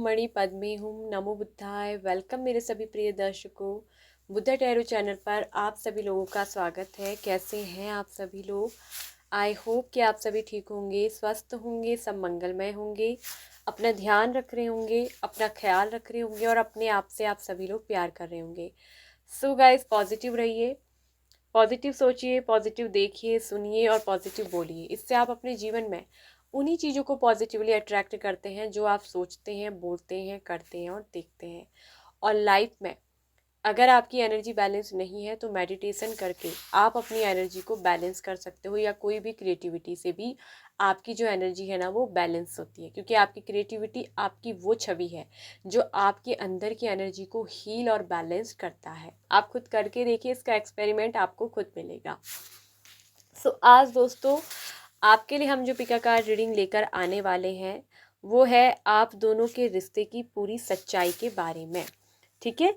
मणि पद्मे हुम नमो बुद्धाय। वेलकम मेरे सभी प्रिय दर्शकों, बुद्धा टैरो चैनल पर आप सभी लोगों का स्वागत है। कैसे हैं आप सभी लोग? आई होप कि आप सभी ठीक होंगे, स्वस्थ होंगे, सब मंगलमय होंगे, अपना ध्यान रख रहे होंगे, अपना ख्याल रख रहे होंगे और अपने आप से आप सभी लोग प्यार कर रहे होंगे। सो गाइस, पॉजिटिव रहिए, पॉजिटिव सोचिए, पॉजिटिव देखिए, सुनिए और पॉजिटिव बोलिए। इससे आप अपने जीवन में उन्हीं चीज़ों को पॉजिटिवली अट्रैक्ट करते हैं जो आप सोचते हैं, बोलते हैं, करते हैं और देखते हैं। और लाइफ में अगर आपकी एनर्जी बैलेंस नहीं है तो मेडिटेशन करके आप अपनी एनर्जी को बैलेंस कर सकते हो, या कोई भी क्रिएटिविटी से भी आपकी जो एनर्जी है ना वो बैलेंस होती है, क्योंकि आपकी क्रिएटिविटी आपकी वो छवि है जो आपके अंदर की एनर्जी को हील और बैलेंस करता है। आप खुद करके देखिए, इसका एक्सपेरिमेंट आपको खुद मिलेगा। सो आज दोस्तों आपके लिए हम जो पिका कार्ड रीडिंग लेकर आने वाले हैं वो है आप दोनों के रिश्ते की पूरी सच्चाई के बारे में। ठीक है,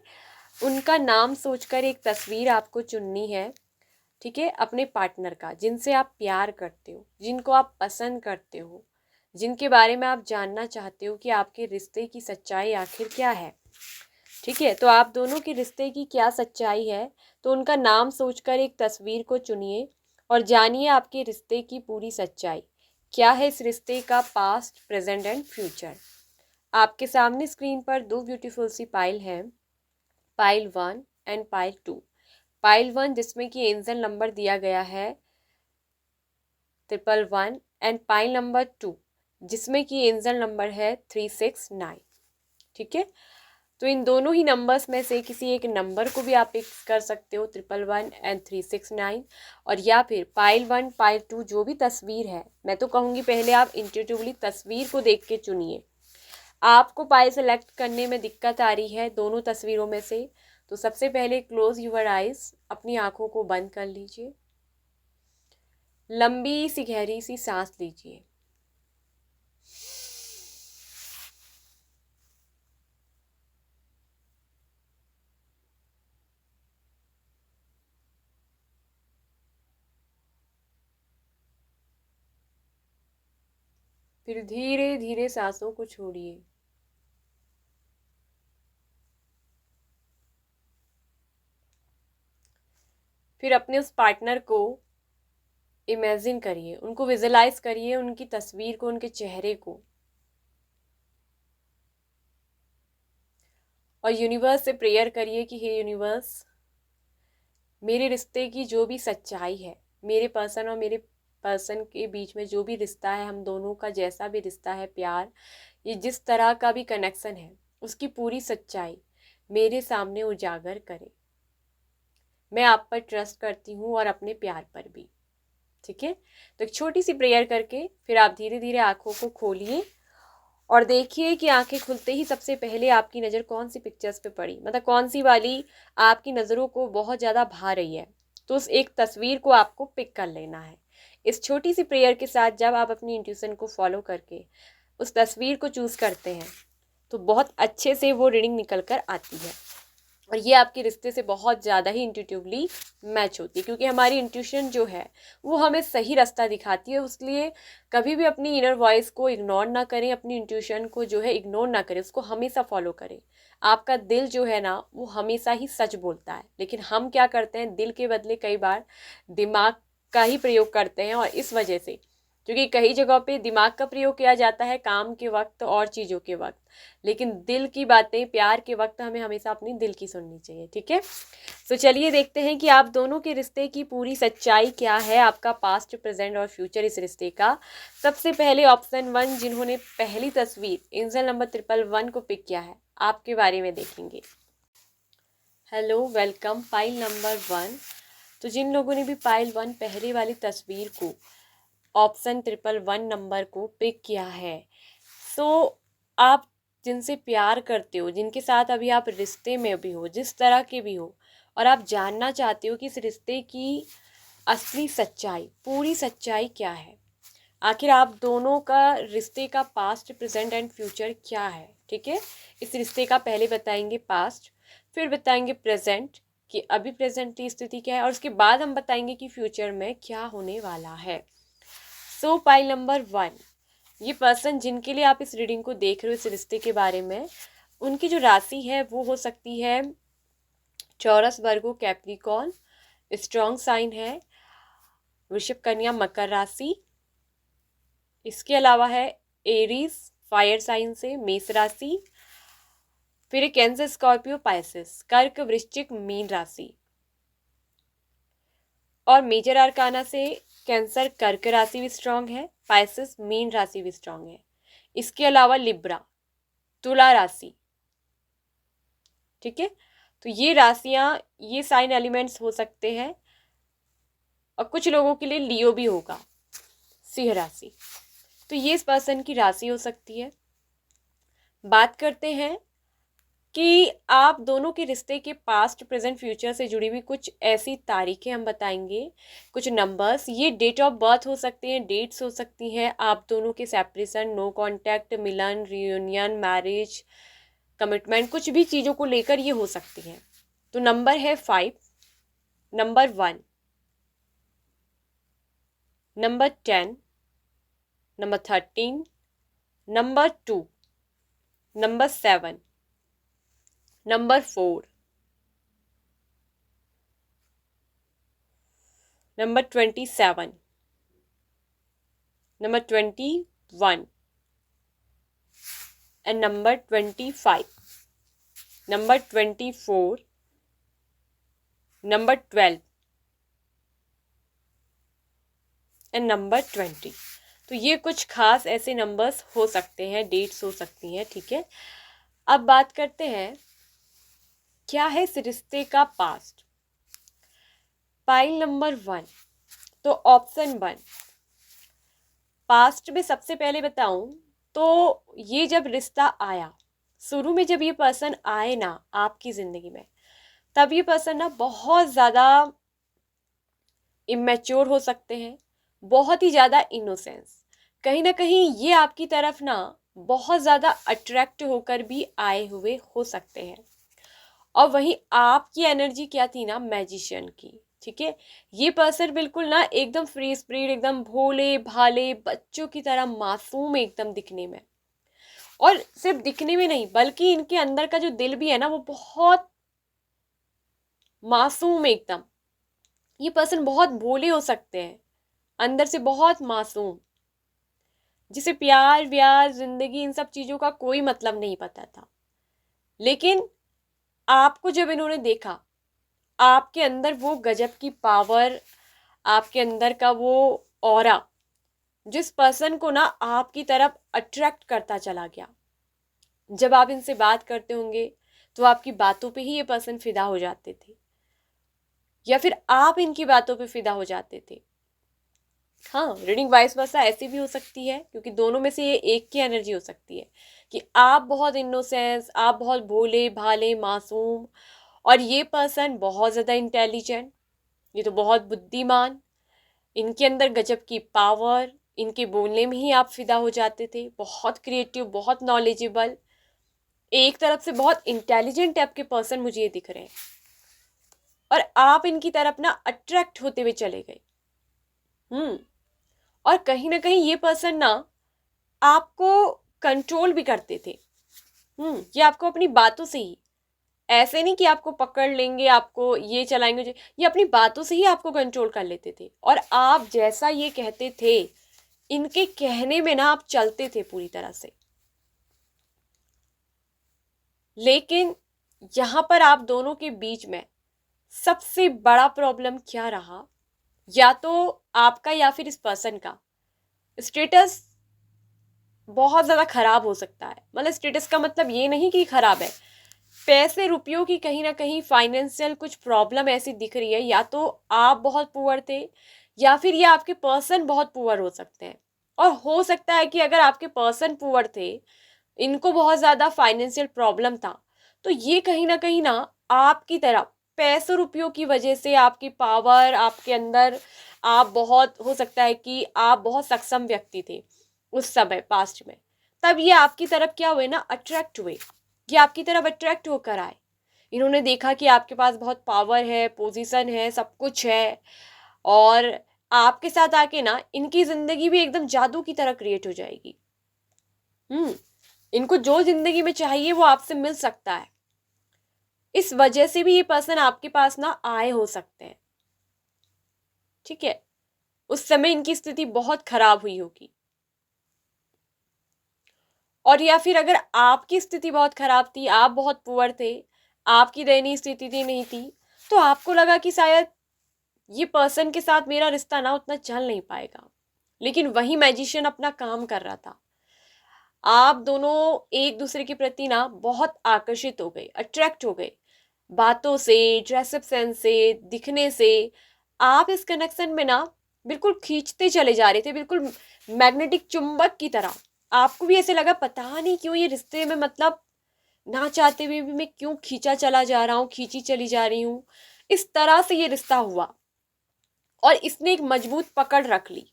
उनका नाम सोचकर एक तस्वीर आपको चुननी है। ठीक है, अपने पार्टनर का, जिनसे आप प्यार करते हो, जिनको आप पसंद करते हो, जिनके बारे में आप जानना चाहते हो कि आपके रिश्ते की सच्चाई आखिर क्या है। ठीक है, तो आप दोनों के रिश्ते की क्या सच्चाई है, तो उनका नाम सोचकर एक तस्वीर को चुनिए और जानिए आपके रिश्ते की पूरी सच्चाई क्या है। इस रिश्ते का पास्ट, प्रेजेंट एंड फ्यूचर। आपके सामने स्क्रीन पर दो ब्यूटीफुल सी पाइल हैं, पाइल 1 एंड पाइल 2। पाइल 1 जिसमें कि एंजल नंबर दिया गया है 111 एंड पाइल नंबर 2 जिसमें कि एंजल नंबर है 369। ठीक है, तो इन दोनों ही नंबर्स में से किसी एक नंबर को भी आप पिक कर सकते हो, 111 एंड 369। और या फिर पाइल 1 पाइल 2 जो भी तस्वीर है, मैं तो कहूँगी पहले आप इंट्यूटिवली तस्वीर को देख के चुनिए। आपको पाइल सेलेक्ट करने में दिक्कत आ रही है दोनों तस्वीरों में से, तो सबसे पहले क्लोज यूर आइज, अपनी आंखों को बंद कर लीजिए, लंबी सी गहरी सी सांस लीजिए। फिर धीरे धीरे सांसों को छोड़िए। फिर अपने उस पार्टनर को इमेजिन करिए, उनको विजुलाइज करिए, उनकी तस्वीर को, उनके चेहरे को, और यूनिवर्स से प्रेयर करिए कि हे यूनिवर्स, मेरे रिश्ते की जो भी सच्चाई है, मेरे पर्सन और मेरे पर्सन के बीच में जो भी रिश्ता है, हम दोनों का जैसा भी रिश्ता है, प्यार, ये जिस तरह का भी कनेक्शन है, उसकी पूरी सच्चाई मेरे सामने उजागर करे। मैं आप पर ट्रस्ट करती हूँ और अपने प्यार पर भी। ठीक है, तो एक छोटी सी प्रेयर करके फिर आप धीरे धीरे आंखों को खोलिए और देखिए कि आंखें खुलते ही सबसे पहले आपकी नज़र कौन सी पिक्चर्स पे पड़ी, मतलब कौन सी वाली आपकी नज़रों को बहुत ज़्यादा भा रही है। तो उस एक तस्वीर को आपको पिक कर लेना है। इस छोटी सी प्रेयर के साथ जब आप अपनी इंट्यूशन को फॉलो करके उस तस्वीर को चूज़ करते हैं तो बहुत अच्छे से वो रीडिंग निकल कर आती है, और ये आपके रिश्ते से बहुत ज़्यादा ही इंट्यूटिवली मैच होती है, क्योंकि हमारी इंट्यूशन जो है वो हमें सही रास्ता दिखाती है। इसलिए कभी भी अपनी इनर वॉइस को इग्नोर ना करें, अपनी इंट्यूशन को जो है इग्नोर ना करें, उसको हमेशा फॉलो करें। आपका दिल जो है ना वो हमेशा ही सच बोलता है, लेकिन हम क्या करते हैं, दिल के बदले कई बार दिमाग का ही प्रयोग करते हैं। और इस वजह से, क्योंकि कई जगहों पे दिमाग का प्रयोग किया जाता है काम के वक्त और चीज़ों के वक्त, लेकिन दिल की बातें प्यार के वक्त हमें हमेशा अपनी दिल की सुननी चाहिए। ठीक है, तो चलिए देखते हैं कि आप दोनों के रिश्ते की पूरी सच्चाई क्या है, आपका पास्ट, प्रेजेंट और फ्यूचर इस रिश्ते का। सबसे पहले ऑप्शन 1 जिन्होंने पहली तस्वीर एंजल नंबर 111 को पिक किया है, आपके बारे में देखेंगे। Hello, welcome pile number 1। तो जिन लोगों ने भी पाइल 1 पहले वाली तस्वीर को, ऑप्शन 111 नंबर को पिक किया है, सो आप जिनसे प्यार करते हो, जिनके साथ अभी आप रिश्ते में भी हो, जिस तरह के भी हो, और आप जानना चाहते हो कि इस रिश्ते की असली सच्चाई, पूरी सच्चाई क्या है, आखिर आप दोनों का रिश्ते का पास्ट, प्रेजेंट एंड फ्यूचर क्या है। ठीक है, इस रिश्ते का पहले बताएंगे पास्ट, फिर बताएंगे प्रेजेंट कि अभी प्रेजेंट की स्थिति क्या है, और उसके बाद हम बताएंगे कि फ्यूचर में क्या होने वाला है। सो पाइल नंबर 1, ये पर्सन जिनके लिए आप इस रीडिंग को देख रहे हो, इस रिश्ते के बारे में, उनकी जो राशि है वो हो सकती है चौरस, वर्गो, कैप्रिकॉर्न। स्ट्रॉन्ग साइन है वृषभ, कन्या, मकर राशि। इसके अलावा है एरीज, फायर साइन से, मेष राशि। फिर कैंसर, स्कॉर्पियो, पाइसेस, कर्क, वृश्चिक, मीन राशि। और मेजर आर्काना से कैंसर, कर्क राशि भी स्ट्रांग है, पाइसेस, मीन राशि भी स्ट्रांग है। इसके अलावा लिब्रा, तुला राशि। ठीक है, तो ये राशियां, ये साइन एलिमेंट्स हो सकते हैं। और कुछ लोगों के लिए लियो भी होगा, सिंह राशि। तो ये इस पर्सन की राशि हो सकती है। बात करते हैं कि आप दोनों के रिश्ते के पास्ट, प्रेजेंट, फ्यूचर से जुड़ी हुई कुछ ऐसी तारीखें हम बताएंगे, कुछ नंबर्स। ये डेट ऑफ बर्थ हो सकती हैं, डेट्स हो सकती हैं, आप दोनों के सेपरेशन, नो कांटेक्ट, मिलन, रियूनियन, मैरिज, कमिटमेंट, कुछ भी चीज़ों को लेकर ये हो सकती हैं। तो नंबर है 5, number 1, number 10, number 13, number 2, number 7, number 4, number 27, number 21 and number 25, number 24, number 12 and number 20। तो ये कुछ खास ऐसे नंबर्स हो सकते हैं, डेट्स हो सकती हैं। ठीक है, अब बात करते हैं क्या है इस रिश्ते का पास्ट। पाइल नंबर 1, तो ऑप्शन 1, पास्ट में सबसे पहले बताऊं तो ये जब रिश्ता आया, शुरू में जब ये पर्सन आए ना आपकी ज़िंदगी में, तब ये पर्सन ना बहुत ज़्यादा इमेच्योर हो सकते हैं, बहुत ही ज़्यादा इनोसेंस। कहीं ना कहीं ये आपकी तरफ ना बहुत ज़्यादा अट्रैक्ट होकर भी आए हुए हो सकते हैं। और वहीं आपकी एनर्जी क्या थी ना, मैजिशियन की। ठीक है, ये पर्सन बिल्कुल ना एकदम फ्री स्पिरिट, एकदम भोले भाले बच्चों की तरह मासूम एकदम दिखने में। और सिर्फ दिखने में नहीं, बल्कि इनके अंदर का जो दिल भी है ना, वो बहुत मासूम एकदम। ये पर्सन बहुत भोले हो सकते हैं, अंदर से बहुत मासूम, जिसे प्यार व्यार, जिंदगी, इन सब चीज़ों का कोई मतलब नहीं पता था। लेकिन आपको जब इन्होंने देखा, आपके अंदर वो गजब की पावर, आपके अंदर का वो ऑरा, जिस पर्सन को ना आपकी तरफ अट्रैक्ट करता चला गया। जब आप इनसे बात करते होंगे तो आपकी बातों पे ही ये पर्सन फिदा हो जाते थे, या फिर आप इनकी बातों पे फिदा हो जाते थे। हाँ, रीडिंग वाइस वर्सा ऐसी भी हो सकती है, क्योंकि दोनों में से ये एक की एनर्जी हो सकती है कि आप बहुत इनोसेंस, आप बहुत भोले भाले मासूम, और ये पर्सन बहुत ज़्यादा इंटेलिजेंट, ये तो बहुत बुद्धिमान, इनके अंदर गजब की पावर, इनके बोलने में ही आप फिदा हो जाते थे। बहुत क्रिएटिव, बहुत नॉलेजेबल, एक तरफ से बहुत इंटेलिजेंट टाइप के पर्सन मुझे ये दिख रहे हैं। और आप इनकी तरफ ना अट्रैक्ट होते हुए चले गए। और कहीं ना कहीं ये पर्सन ना आपको कंट्रोल भी करते थे। ये आपको अपनी बातों से ही, ऐसे नहीं कि आपको पकड़ लेंगे, आपको ये चलाएंगे, ये अपनी बातों से ही आपको कंट्रोल कर लेते थे। और आप जैसा ये कहते थे, इनके कहने में ना आप चलते थे पूरी तरह से। लेकिन यहाँ पर आप दोनों के बीच में सबसे बड़ा प्रॉब्लम क्या रहा, या तो आपका या फिर इस पर्सन का स्टेटस बहुत ज़्यादा खराब हो सकता है। मतलब स्टेटस का मतलब ये नहीं कि खराब है, पैसे रुपयों की कहीं ना कहीं फाइनेंशियल कुछ प्रॉब्लम ऐसी दिख रही है। या तो आप बहुत पुअर थे, या फिर ये आपके पर्सन बहुत पुअर हो सकते हैं। और हो सकता है कि अगर आपके पर्सन पुअर थे, इनको बहुत ज़्यादा फाइनेंशियल प्रॉब्लम था, तो ये कहीं ना आपकी तरफ पैसों रुपयों की वजह से, आपकी पावर, आपके अंदर, आप बहुत, हो सकता है कि आप बहुत सक्षम व्यक्ति थे उस समय पास्ट में, तब ये आपकी तरफ क्या हुए ना, अट्रैक्ट हुए। ये आपकी तरफ अट्रैक्ट होकर आए। इन्होंने देखा कि आपके पास बहुत पावर है, पोजीशन है, सब कुछ है, और आपके साथ आके ना इनकी ज़िंदगी भी एकदम जादू की तरह क्रिएट हो जाएगी। इनको जो जिंदगी में चाहिए वो आपसे मिल सकता है। इस वजह से भी ये पर्सन आपके पास ना आए हो सकते हैं, ठीक है। उस समय इनकी स्थिति बहुत खराब हुई होगी, और या फिर अगर आपकी स्थिति बहुत खराब थी, आप बहुत पुअर थे, आपकी दयनीय स्थिति थी नहीं थी, तो आपको लगा कि शायद ये पर्सन के साथ मेरा रिश्ता ना उतना चल नहीं पाएगा, लेकिन वही मैजिशियन अपना काम कर रहा था। आप दोनों एक दूसरे के प्रति ना बहुत आकर्षित हो गए, अट्रैक्ट हो गए, बातों से, ड्रेसअप सेंस से, दिखने से। आप इस कनेक्शन में ना बिल्कुल खींचते चले जा रहे थे, बिल्कुल मैग्नेटिक चुंबक की तरह। आपको भी ऐसे लगा पता नहीं क्यों ये रिश्ते में, मतलब ना चाहते हुए भी मैं क्यों खींचा चला जा रहा हूँ, खींची चली जा रही हूँ। इस तरह से ये रिश्ता हुआ और इसने एक मजबूत पकड़ रख ली,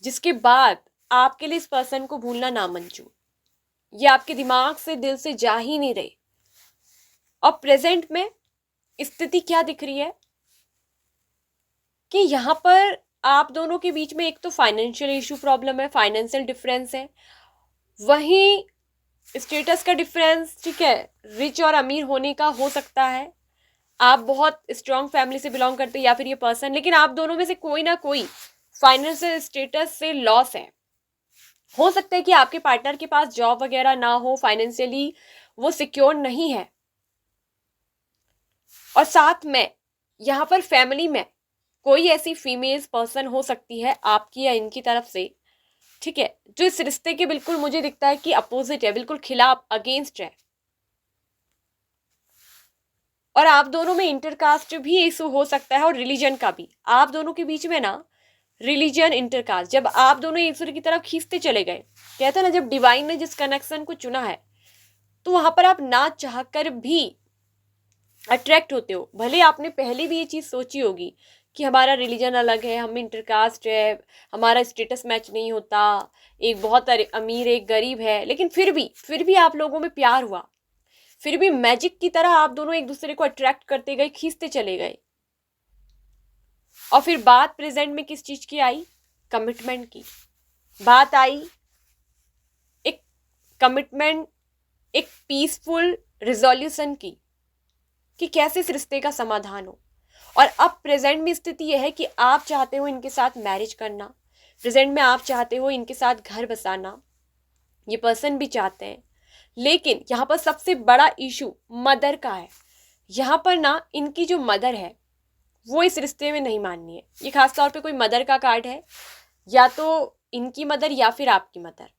जिसके बाद आपके लिए इस पर्सन को भूलना नामंजूर। ये आपके दिमाग से, दिल से जा ही नहीं रहे। और प्रेजेंट में स्थिति क्या दिख रही है कि यहाँ पर आप दोनों के बीच में एक तो फाइनेंशियल इशू प्रॉब्लम है, फाइनेंशियल डिफरेंस है, वहीं स्टेटस का डिफरेंस, ठीक है। रिच और अमीर होने का हो सकता है, आप बहुत स्ट्रांग फैमिली से बिलोंग करते हैं या फिर ये पर्सन, लेकिन आप दोनों में से कोई ना कोई फाइनेंशियल स्टेटस से लॉस है। हो सकता है कि आपके पार्टनर के पास जॉब वगैरह ना हो, फाइनेंशियली वो सिक्योर नहीं है। और साथ में यहाँ पर फैमिली में कोई ऐसी फीमेल पर्सन हो सकती है आपकी या इनकी तरफ से, ठीक है, जो इस रिश्ते के बिल्कुल मुझे दिखता है कि अपोजिट है, बिल्कुल खिलाफ, अगेंस्ट है। और आप दोनों में इंटरकास्ट भी इशू हो सकता है और रिलीजन का भी। आप दोनों के बीच में ना रिलीजन, इंटरकास्ट, जब आप दोनों एक दूसरे की तरफ खींचते चले गए, कहते हैं ना जब डिवाइन ने जिस कनेक्शन को चुना है तो वहां पर आप ना चाहकर भी अट्रैक्ट होते हो। भले आपने पहले भी ये चीज सोची होगी कि हमारा रिलीजन अलग है, हम इंटरकास्ट है, हमारा स्टेटस मैच नहीं होता, एक बहुत अमीर एक गरीब है, लेकिन फिर भी आप लोगों में प्यार हुआ। फिर भी मैजिक की तरह आप दोनों एक दूसरे को अट्रैक्ट करते गए, खींचते चले गए। और फिर बात प्रेजेंट में किस चीज की आई? कमिटमेंट की बात आई। एक कमिटमेंट, एक पीसफुल रिजोल्यूशन की, कि कैसे इस रिश्ते का समाधान हो। और अब प्रेजेंट में स्थिति यह है कि आप चाहते हो इनके साथ मैरिज करना, प्रेजेंट में आप चाहते हो इनके साथ घर बसाना, ये पर्सन भी चाहते हैं। लेकिन यहाँ पर सबसे बड़ा इशू मदर का है। यहाँ पर ना इनकी जो मदर है वो इस रिश्ते में नहीं माननी है। ये खास तौर पे कोई मदर का कार्ड है, या तो इनकी मदर या फिर आपकी मदर,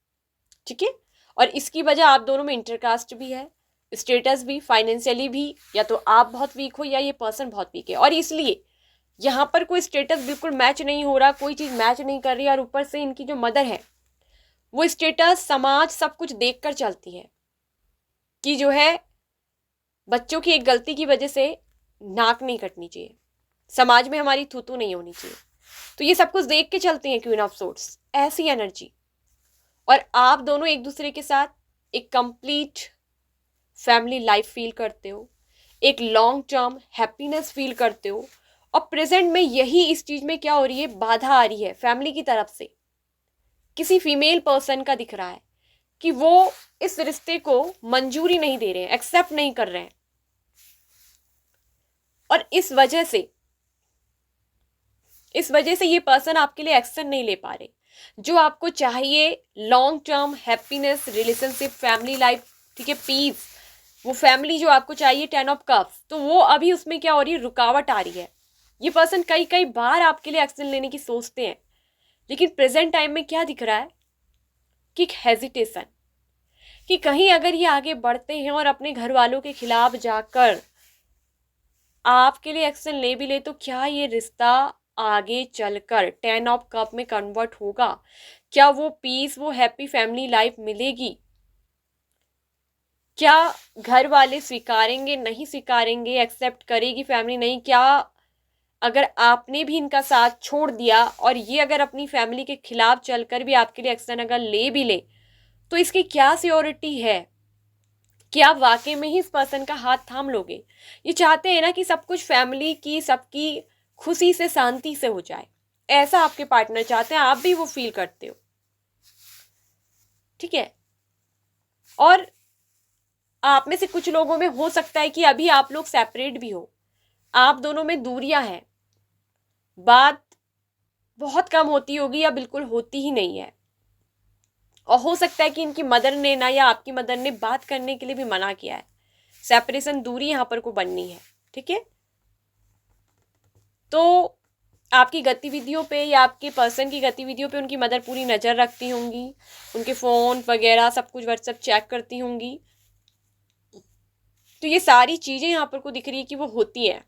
ठीक है। और इसकी वजह आप दोनों में इंटरकास्ट भी है, स्टेटस भी, फाइनेंशियली भी, या तो आप बहुत वीक हो या ये पर्सन बहुत वीक है। और इसलिए यहाँ पर कोई स्टेटस बिल्कुल मैच नहीं हो रहा, कोई चीज़ मैच नहीं कर रही। और ऊपर से इनकी जो मदर है वो स्टेटस, समाज, सब कुछ देख कर चलती है कि जो है बच्चों की एक गलती की वजह से नाक नहीं कटनी चाहिए, समाज में हमारी थूथू नहीं होनी चाहिए। तो ये सब कुछ देख के चलती हैं क्वीन ऑफ सोर्ड्स, ऐसी एनर्जी। और आप दोनों एक दूसरे के साथ एक कंप्लीट फैमिली लाइफ फील करते हो, एक लॉन्ग टर्म हैप्पीनेस फील करते हो। और प्रेजेंट में यही इस चीज में क्या हो रही है, बाधा आ रही है फैमिली की तरफ से। किसी फीमेल पर्सन का दिख रहा है कि वो इस रिश्ते को मंजूरी नहीं दे रहे हैं, एक्सेप्ट नहीं कर रहे हैं। और इस वजह से ये पर्सन आपके लिए एक्शन नहीं ले पा रहे। जो आपको चाहिए long term happiness, relationship, family life, ठीक है, पीस, वो फैमिली जो आपको चाहिए, 10 ऑफ कप्स, तो वो अभी उसमें क्या हो रही है, रुकावट आ रही है। ये पर्सन कई कई बार आपके लिए एक्शन लेने की सोचते हैं, लेकिन प्रेजेंट टाइम में क्या दिख रहा है कि हेजिटेशन, कि कहीं अगर ये आगे बढ़ते हैं और अपने घर वालों के खिलाफ जाकर आपके लिए एक्शन ले भी ले, तो क्या ये रिश्ता आगे चलकर 10 ऑफ कप में कन्वर्ट होगा? क्या वो पीस, वो हैप्पी फैमिली लाइफ मिलेगी? क्या घर वाले स्वीकारेंगे, नहीं स्वीकारेंगे, एक्सेप्ट करेगी फैमिली, नहीं? क्या अगर आपने भी इनका साथ छोड़ दिया और ये अगर अपनी फैमिली के खिलाफ चलकर भी आपके लिए एक्शन अगर ले भी ले, तो इसकी क्या सियोरिटी है कि आप वाकई में ही इस पर्सन का हाथ थाम लोगे? ये चाहते हैं ना कि सब कुछ फैमिली की, सबकी खुशी से, शांति से हो जाए, ऐसा आपके पार्टनर चाहते हैं, आप भी वो फील करते हो, ठीक है। और आप में से कुछ लोगों में हो सकता है कि अभी आप लोग सेपरेट भी हो, आप दोनों में दूरियां हैं, बात बहुत कम होती होगी या बिल्कुल होती ही नहीं है। और हो सकता है कि इनकी मदर ने ना या आपकी मदर ने बात करने के लिए भी मना किया है। सेपरेशन, दूरी यहाँ पर को बननी है, ठीक है। तो आपकी गतिविधियों पे या आपके पर्सन की गतिविधियों पे उनकी मदर पूरी नज़र रखती होंगी, उनके फ़ोन वगैरह सब कुछ व्हाट्सएप चेक करती होंगी। तो ये सारी चीज़ें यहाँ पर को दिख रही है कि वो होती हैं।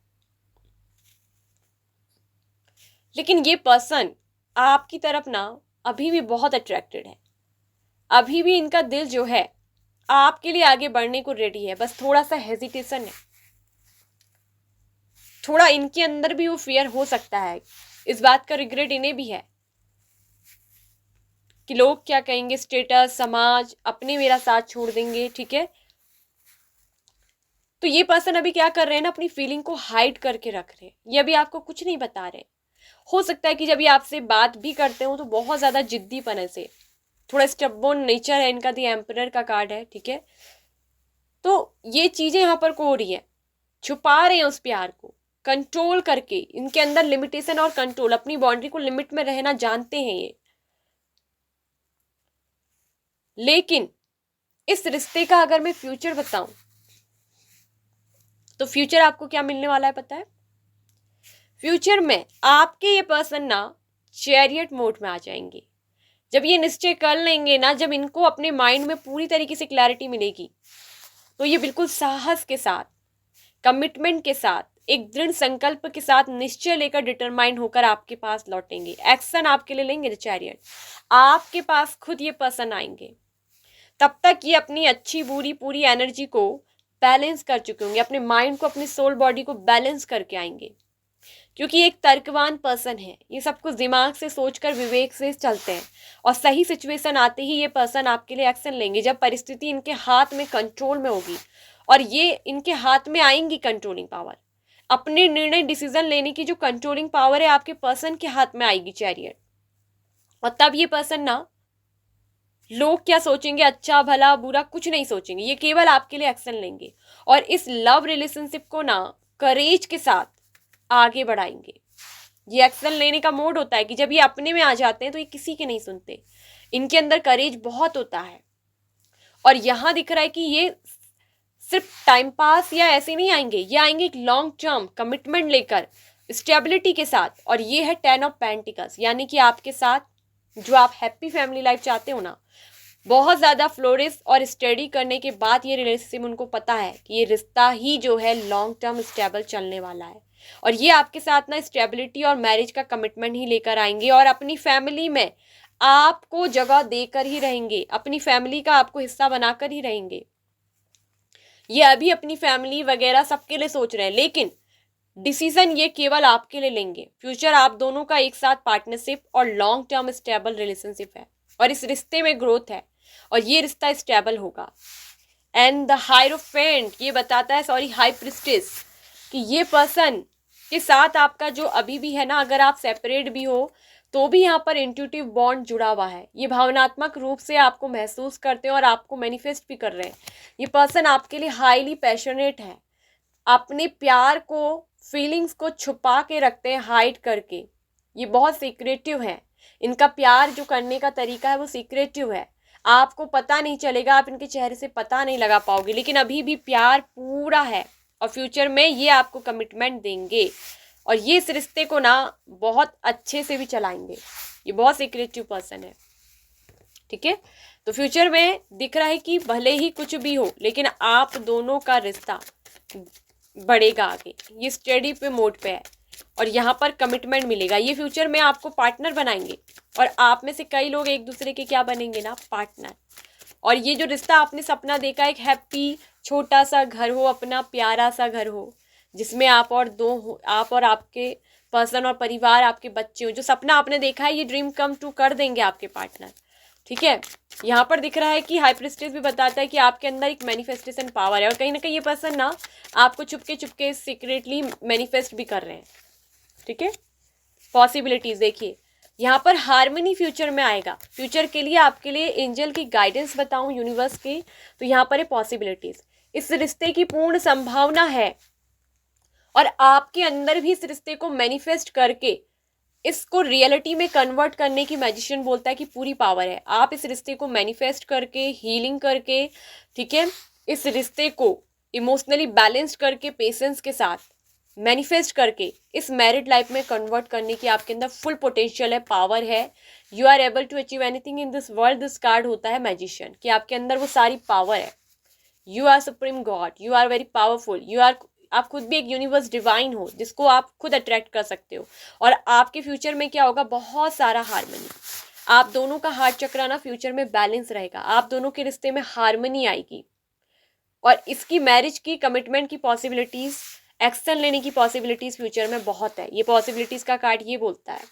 लेकिन ये पर्सन आपकी तरफ ना अभी भी बहुत अट्रैक्टेड है, अभी भी इनका दिल जो है आपके लिए आगे बढ़ने को रेडी है, बस थोड़ा सा हेजिटेशन है, थोड़ा इनके अंदर भी वो फियर हो सकता है, इस बात का रिग्रेट इन्हें भी है कि लोग क्या कहेंगे, स्टेटस, समाज, अपने मेरा साथ छोड़ देंगे, ठीक है। तो ये पर्सन अभी क्या कर रहे हैं ना, अपनी फीलिंग को हाइड करके रख रहे हैं, ये अभी आपको कुछ नहीं बता रहे। हो सकता है कि जब ये आपसे बात भी करते हो तो बहुत ज्यादा जिद्दीपन से, थोड़ा स्टबबोर्न नेचर है इनका, दी एम्परर का कार्ड है, ठीक है। तो ये चीजें यहाँ पर को हो रही है, छुपा रहे हैं उस प्यार को, कंट्रोल करके, इनके अंदर लिमिटेशन और कंट्रोल, अपनी बाउंड्री को लिमिट में रहना जानते हैं ये। लेकिन इस रिश्ते का अगर मैं फ्यूचर बताऊं तो फ्यूचर आपको क्या मिलने वाला है पता है? फ्यूचर में आपके ये पर्सन ना चैरियट मोड में आ जाएंगे। जब ये निश्चय कर लेंगे ना, जब इनको अपने माइंड में पूरी तरीके से क्लैरिटी मिलेगी, तो ये बिल्कुल साहस के साथ, कमिटमेंट के साथ, एक दृढ़ संकल्प के साथ, निश्चय लेकर, डिटरमाइन होकर आपके पास लौटेंगे, एक्शन आपके लिए लेंगे। चैरियट आपके पास खुद ये पर्सन आएंगे। तब तक ये अपनी अच्छी बुरी पूरी एनर्जी को बैलेंस कर चुके होंगे, अपने माइंड को, अपनी सोल बॉडी को बैलेंस करके आएंगे, क्योंकि एक तर्कवान पर्सन है, ये सब कुछ दिमाग से सोचकर, विवेक से चलते हैं, और सही सिचुएशन आते ही ये पर्सन आपके लिए एक्शन लेंगे, जब परिस्थिति इनके हाथ में, कंट्रोल में होगी, और ये इनके हाथ में आएंगी कंट्रोलिंग पावर, अपने निर्णय, डिसीजन लेने की जो कंट्रोलिंग पावर है आपके पर्सन के हाथ में आएगी, चैरियट। और तब ये पर्सन ना, लोग क्या सोचेंगे, अच्छा भला बुरा कुछ नहीं सोचेंगे, ये केवल आपके लिए एक्शन लेंगे, और इस लव रिलेशनशिप को ना करेज के साथ आगे बढ़ाएंगे। ये एक्शन लेने का मोड होता है कि जब ये अपने में आ जाते हैं तो ये किसी के नहीं सुनते, इनके अंदर करेज बहुत होता है। और यहां दिख रहा है कि ये सिर्फ टाइम पास या ऐसे नहीं आएंगे, ये आएंगे एक लॉन्ग टर्म कमिटमेंट लेकर, स्टेबिलिटी के साथ। और ये है 10 ऑफ पेंटिकल्स, यानी कि आपके साथ जो आप हैप्पी फैमिली लाइफ चाहते हो ना, बहुत ज़्यादा फ्लोरिश और स्टडी करने के बाद ये रिलेशनशिप, उनको पता है कि ये रिश्ता ही जो है लॉन्ग टर्म स्टेबल चलने वाला है, और ये आपके साथ ना स्टेबिलिटी और मैरिज का कमिटमेंट ही लेकर आएंगे, और अपनी फैमिली में आपको जगह देकर ही रहेंगे, अपनी फैमिली का आपको हिस्सा बनाकर ही रहेंगे। ये अभी अपनी फैमिली वगैरह सबके लिए सोच रहे हैं, लेकिन डिसीजन ये केवल आपके लिए लेंगे। फ्यूचर आप दोनों का एक साथ पार्टनरशिप और लॉन्ग टर्म स्टेबल रिलेशनशिप है, और इस रिश्ते में ग्रोथ है, और ये रिश्ता स्टेबल होगा। एंड द हायरोफेंट ये बताता है, सॉरी, हाई प्रिस्टेस, कि ये पर्सन के साथ आपका जो अभी भी है ना, अगर आप सेपरेट भी हो तो भी यहाँ पर इंट्यूटिव बॉन्ड जुड़ा हुआ है, ये भावनात्मक रूप से आपको महसूस करते हैं और आपको मैनिफेस्ट भी कर रहे हैं। ये पर्सन आपके लिए हाईली पैशनेट है, अपने प्यार को, फीलिंग्स को छुपा के रखते हैं, हाइड करके। ये बहुत सीक्रेटिव है, इनका प्यार जो करने का तरीका है वो सीक्रेटिव है, आपको पता नहीं चलेगा, आप इनके चेहरे से पता नहीं लगा पाओगे, लेकिन अभी भी प्यार पूरा है, और फ्यूचर में ये आपको कमिटमेंट देंगे, और ये इस रिश्ते को ना बहुत अच्छे से भी चलाएंगे। ये बहुत सीक्रेटिव पर्सन है, ठीक है। तो फ्यूचर में दिख रहा है कि भले ही कुछ भी हो, लेकिन आप दोनों का रिश्ता बढ़ेगा आगे, ये स्टडी पे मोड पे है, और यहाँ पर कमिटमेंट मिलेगा। ये फ्यूचर में आपको पार्टनर बनाएंगे, और आप में से कई लोग एक दूसरे के क्या बनेंगे ना, पार्टनर। और ये जो रिश्ता आपने सपना देखा, एक हैप्पी छोटा सा घर हो, अपना प्यारा सा घर हो, जिसमें आप और दो हो, आप और आपके पर्सन और परिवार, आपके बच्चे हो, जो सपना आपने देखा है, ये ड्रीम कम ट्रू कर देंगे आपके पार्टनर, ठीक है। यहाँ पर दिख रहा है कि हाई प्रिस्टेस भी बताता है कि आपके अंदर एक मैनिफेस्टेशन पावर है, और कहीं ना कहीं ये पर्सन ना आपको चुपके चुपके सीक्रेटली मैनिफेस्ट भी कर रहे हैं, ठीक है। पॉसिबिलिटीज देखिए, यहाँ पर हार्मनी फ्यूचर में आएगा। फ्यूचर के लिए आपके लिए एंजल की गाइडेंस बताऊं यूनिवर्स की, तो यहाँ पर है पॉसिबिलिटीज, इस रिश्ते की पूर्ण संभावना है और आपके अंदर भी इस रिश्ते को मैनिफेस्ट करके इसको रियलिटी में कन्वर्ट करने की मैजिशियन बोलता है कि पूरी पावर है। आप इस रिश्ते को मैनिफेस्ट करके, हीलिंग करके, ठीक है, इस रिश्ते को इमोशनली बैलेंस्ड करके, पेशेंस के साथ मैनिफेस्ट करके इस मैरिड लाइफ में कन्वर्ट करने की आपके अंदर फुल पोटेंशियल है, पावर है। You are able to achieve anything in this world. This card होता है मैजिशियन, कि आपके अंदर वो सारी पावर है। You are supreme God, you are very powerful, you are, आप खुद भी एक यूनिवर्स डिवाइन हो जिसको आप खुद अट्रैक्ट कर सकते हो। और आपके फ्यूचर में क्या होगा, बहुत सारा हार्मनी। आप दोनों का हार्ट चक्र ना फ्यूचर में बैलेंस रहेगा, आप दोनों के रिश्ते में हार्मनी आएगी और इसकी मैरिज की, कमिटमेंट की पॉसिबिलिटीज, एक्शन लेने की पॉसिबिलिटीज फ्यूचर में बहुत है। ये पॉसिबिलिटीज का कार्ड ये बोलता है,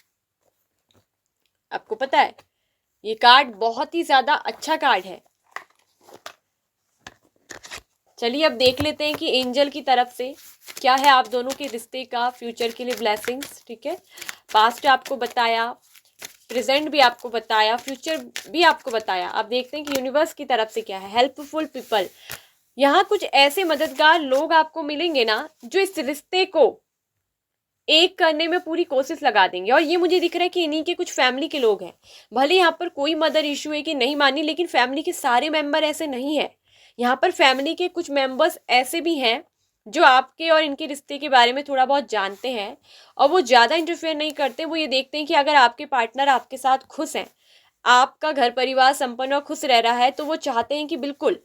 आपको पता है ये कार्ड बहुत ही ज्यादा अच्छा कार्ड है। चलिए अब देख लेते हैं कि एंजल की तरफ से क्या है आप दोनों के रिश्ते का फ्यूचर के लिए ब्लेसिंग्स। ठीक है, पास्ट आपको बताया, प्रेजेंट भी आपको बताया, फ्यूचर भी आपको बताया। अब देखते हैं कि यूनिवर्स की तरफ से क्या है। हेल्पफुल पीपल, यहाँ कुछ ऐसे मददगार लोग आपको मिलेंगे ना जो इस रिश्ते को एक करने में पूरी कोशिश लगा देंगे। और ये मुझे दिख रहा है कि इन्हीं के कुछ फैमिली के लोग हैं। भले यहाँ पर कोई मदर इशू है कि नहीं मानी, लेकिन फैमिली के सारे मेंबर ऐसे नहीं है। यहाँ पर फैमिली के कुछ मेंबर्स ऐसे भी हैं जो आपके और इनके रिश्ते के बारे में थोड़ा बहुत जानते हैं और वो ज़्यादा इंटरफेयर नहीं करते। वो ये देखते हैं कि अगर आपके पार्टनर आपके साथ खुश हैं, आपका घर परिवार संपन्न और खुश रह रहा है, तो वो चाहते हैं कि बिल्कुल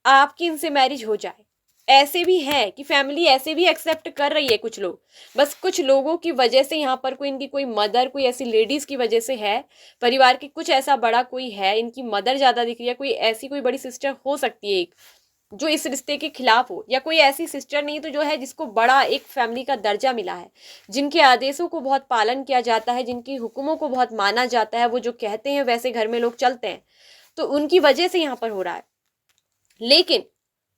आपकी इनसे मैरिज हो जाए। ऐसे भी है कि फैमिली ऐसे भी एक्सेप्ट कर रही है कुछ लोग, बस कुछ लोगों की वजह से, यहाँ पर कोई इनकी कोई मदर, कोई ऐसी लेडीज की वजह से है, परिवार की कुछ ऐसा बड़ा कोई है, इनकी मदर ज्यादा दिख रही है, कोई ऐसी कोई बड़ी सिस्टर हो सकती है एक जो इस रिश्ते के खिलाफ हो, या कोई ऐसी सिस्टर नहीं तो जो है जिसको बड़ा एक फैमिली का दर्जा मिला है, जिनके आदेशों को बहुत पालन किया जाता है, जिनकी हुक्मों को बहुत माना जाता है, वो जो कहते हैं वैसे घर में लोग चलते हैं, तो उनकी वजह से यहाँ पर हो रहा है। लेकिन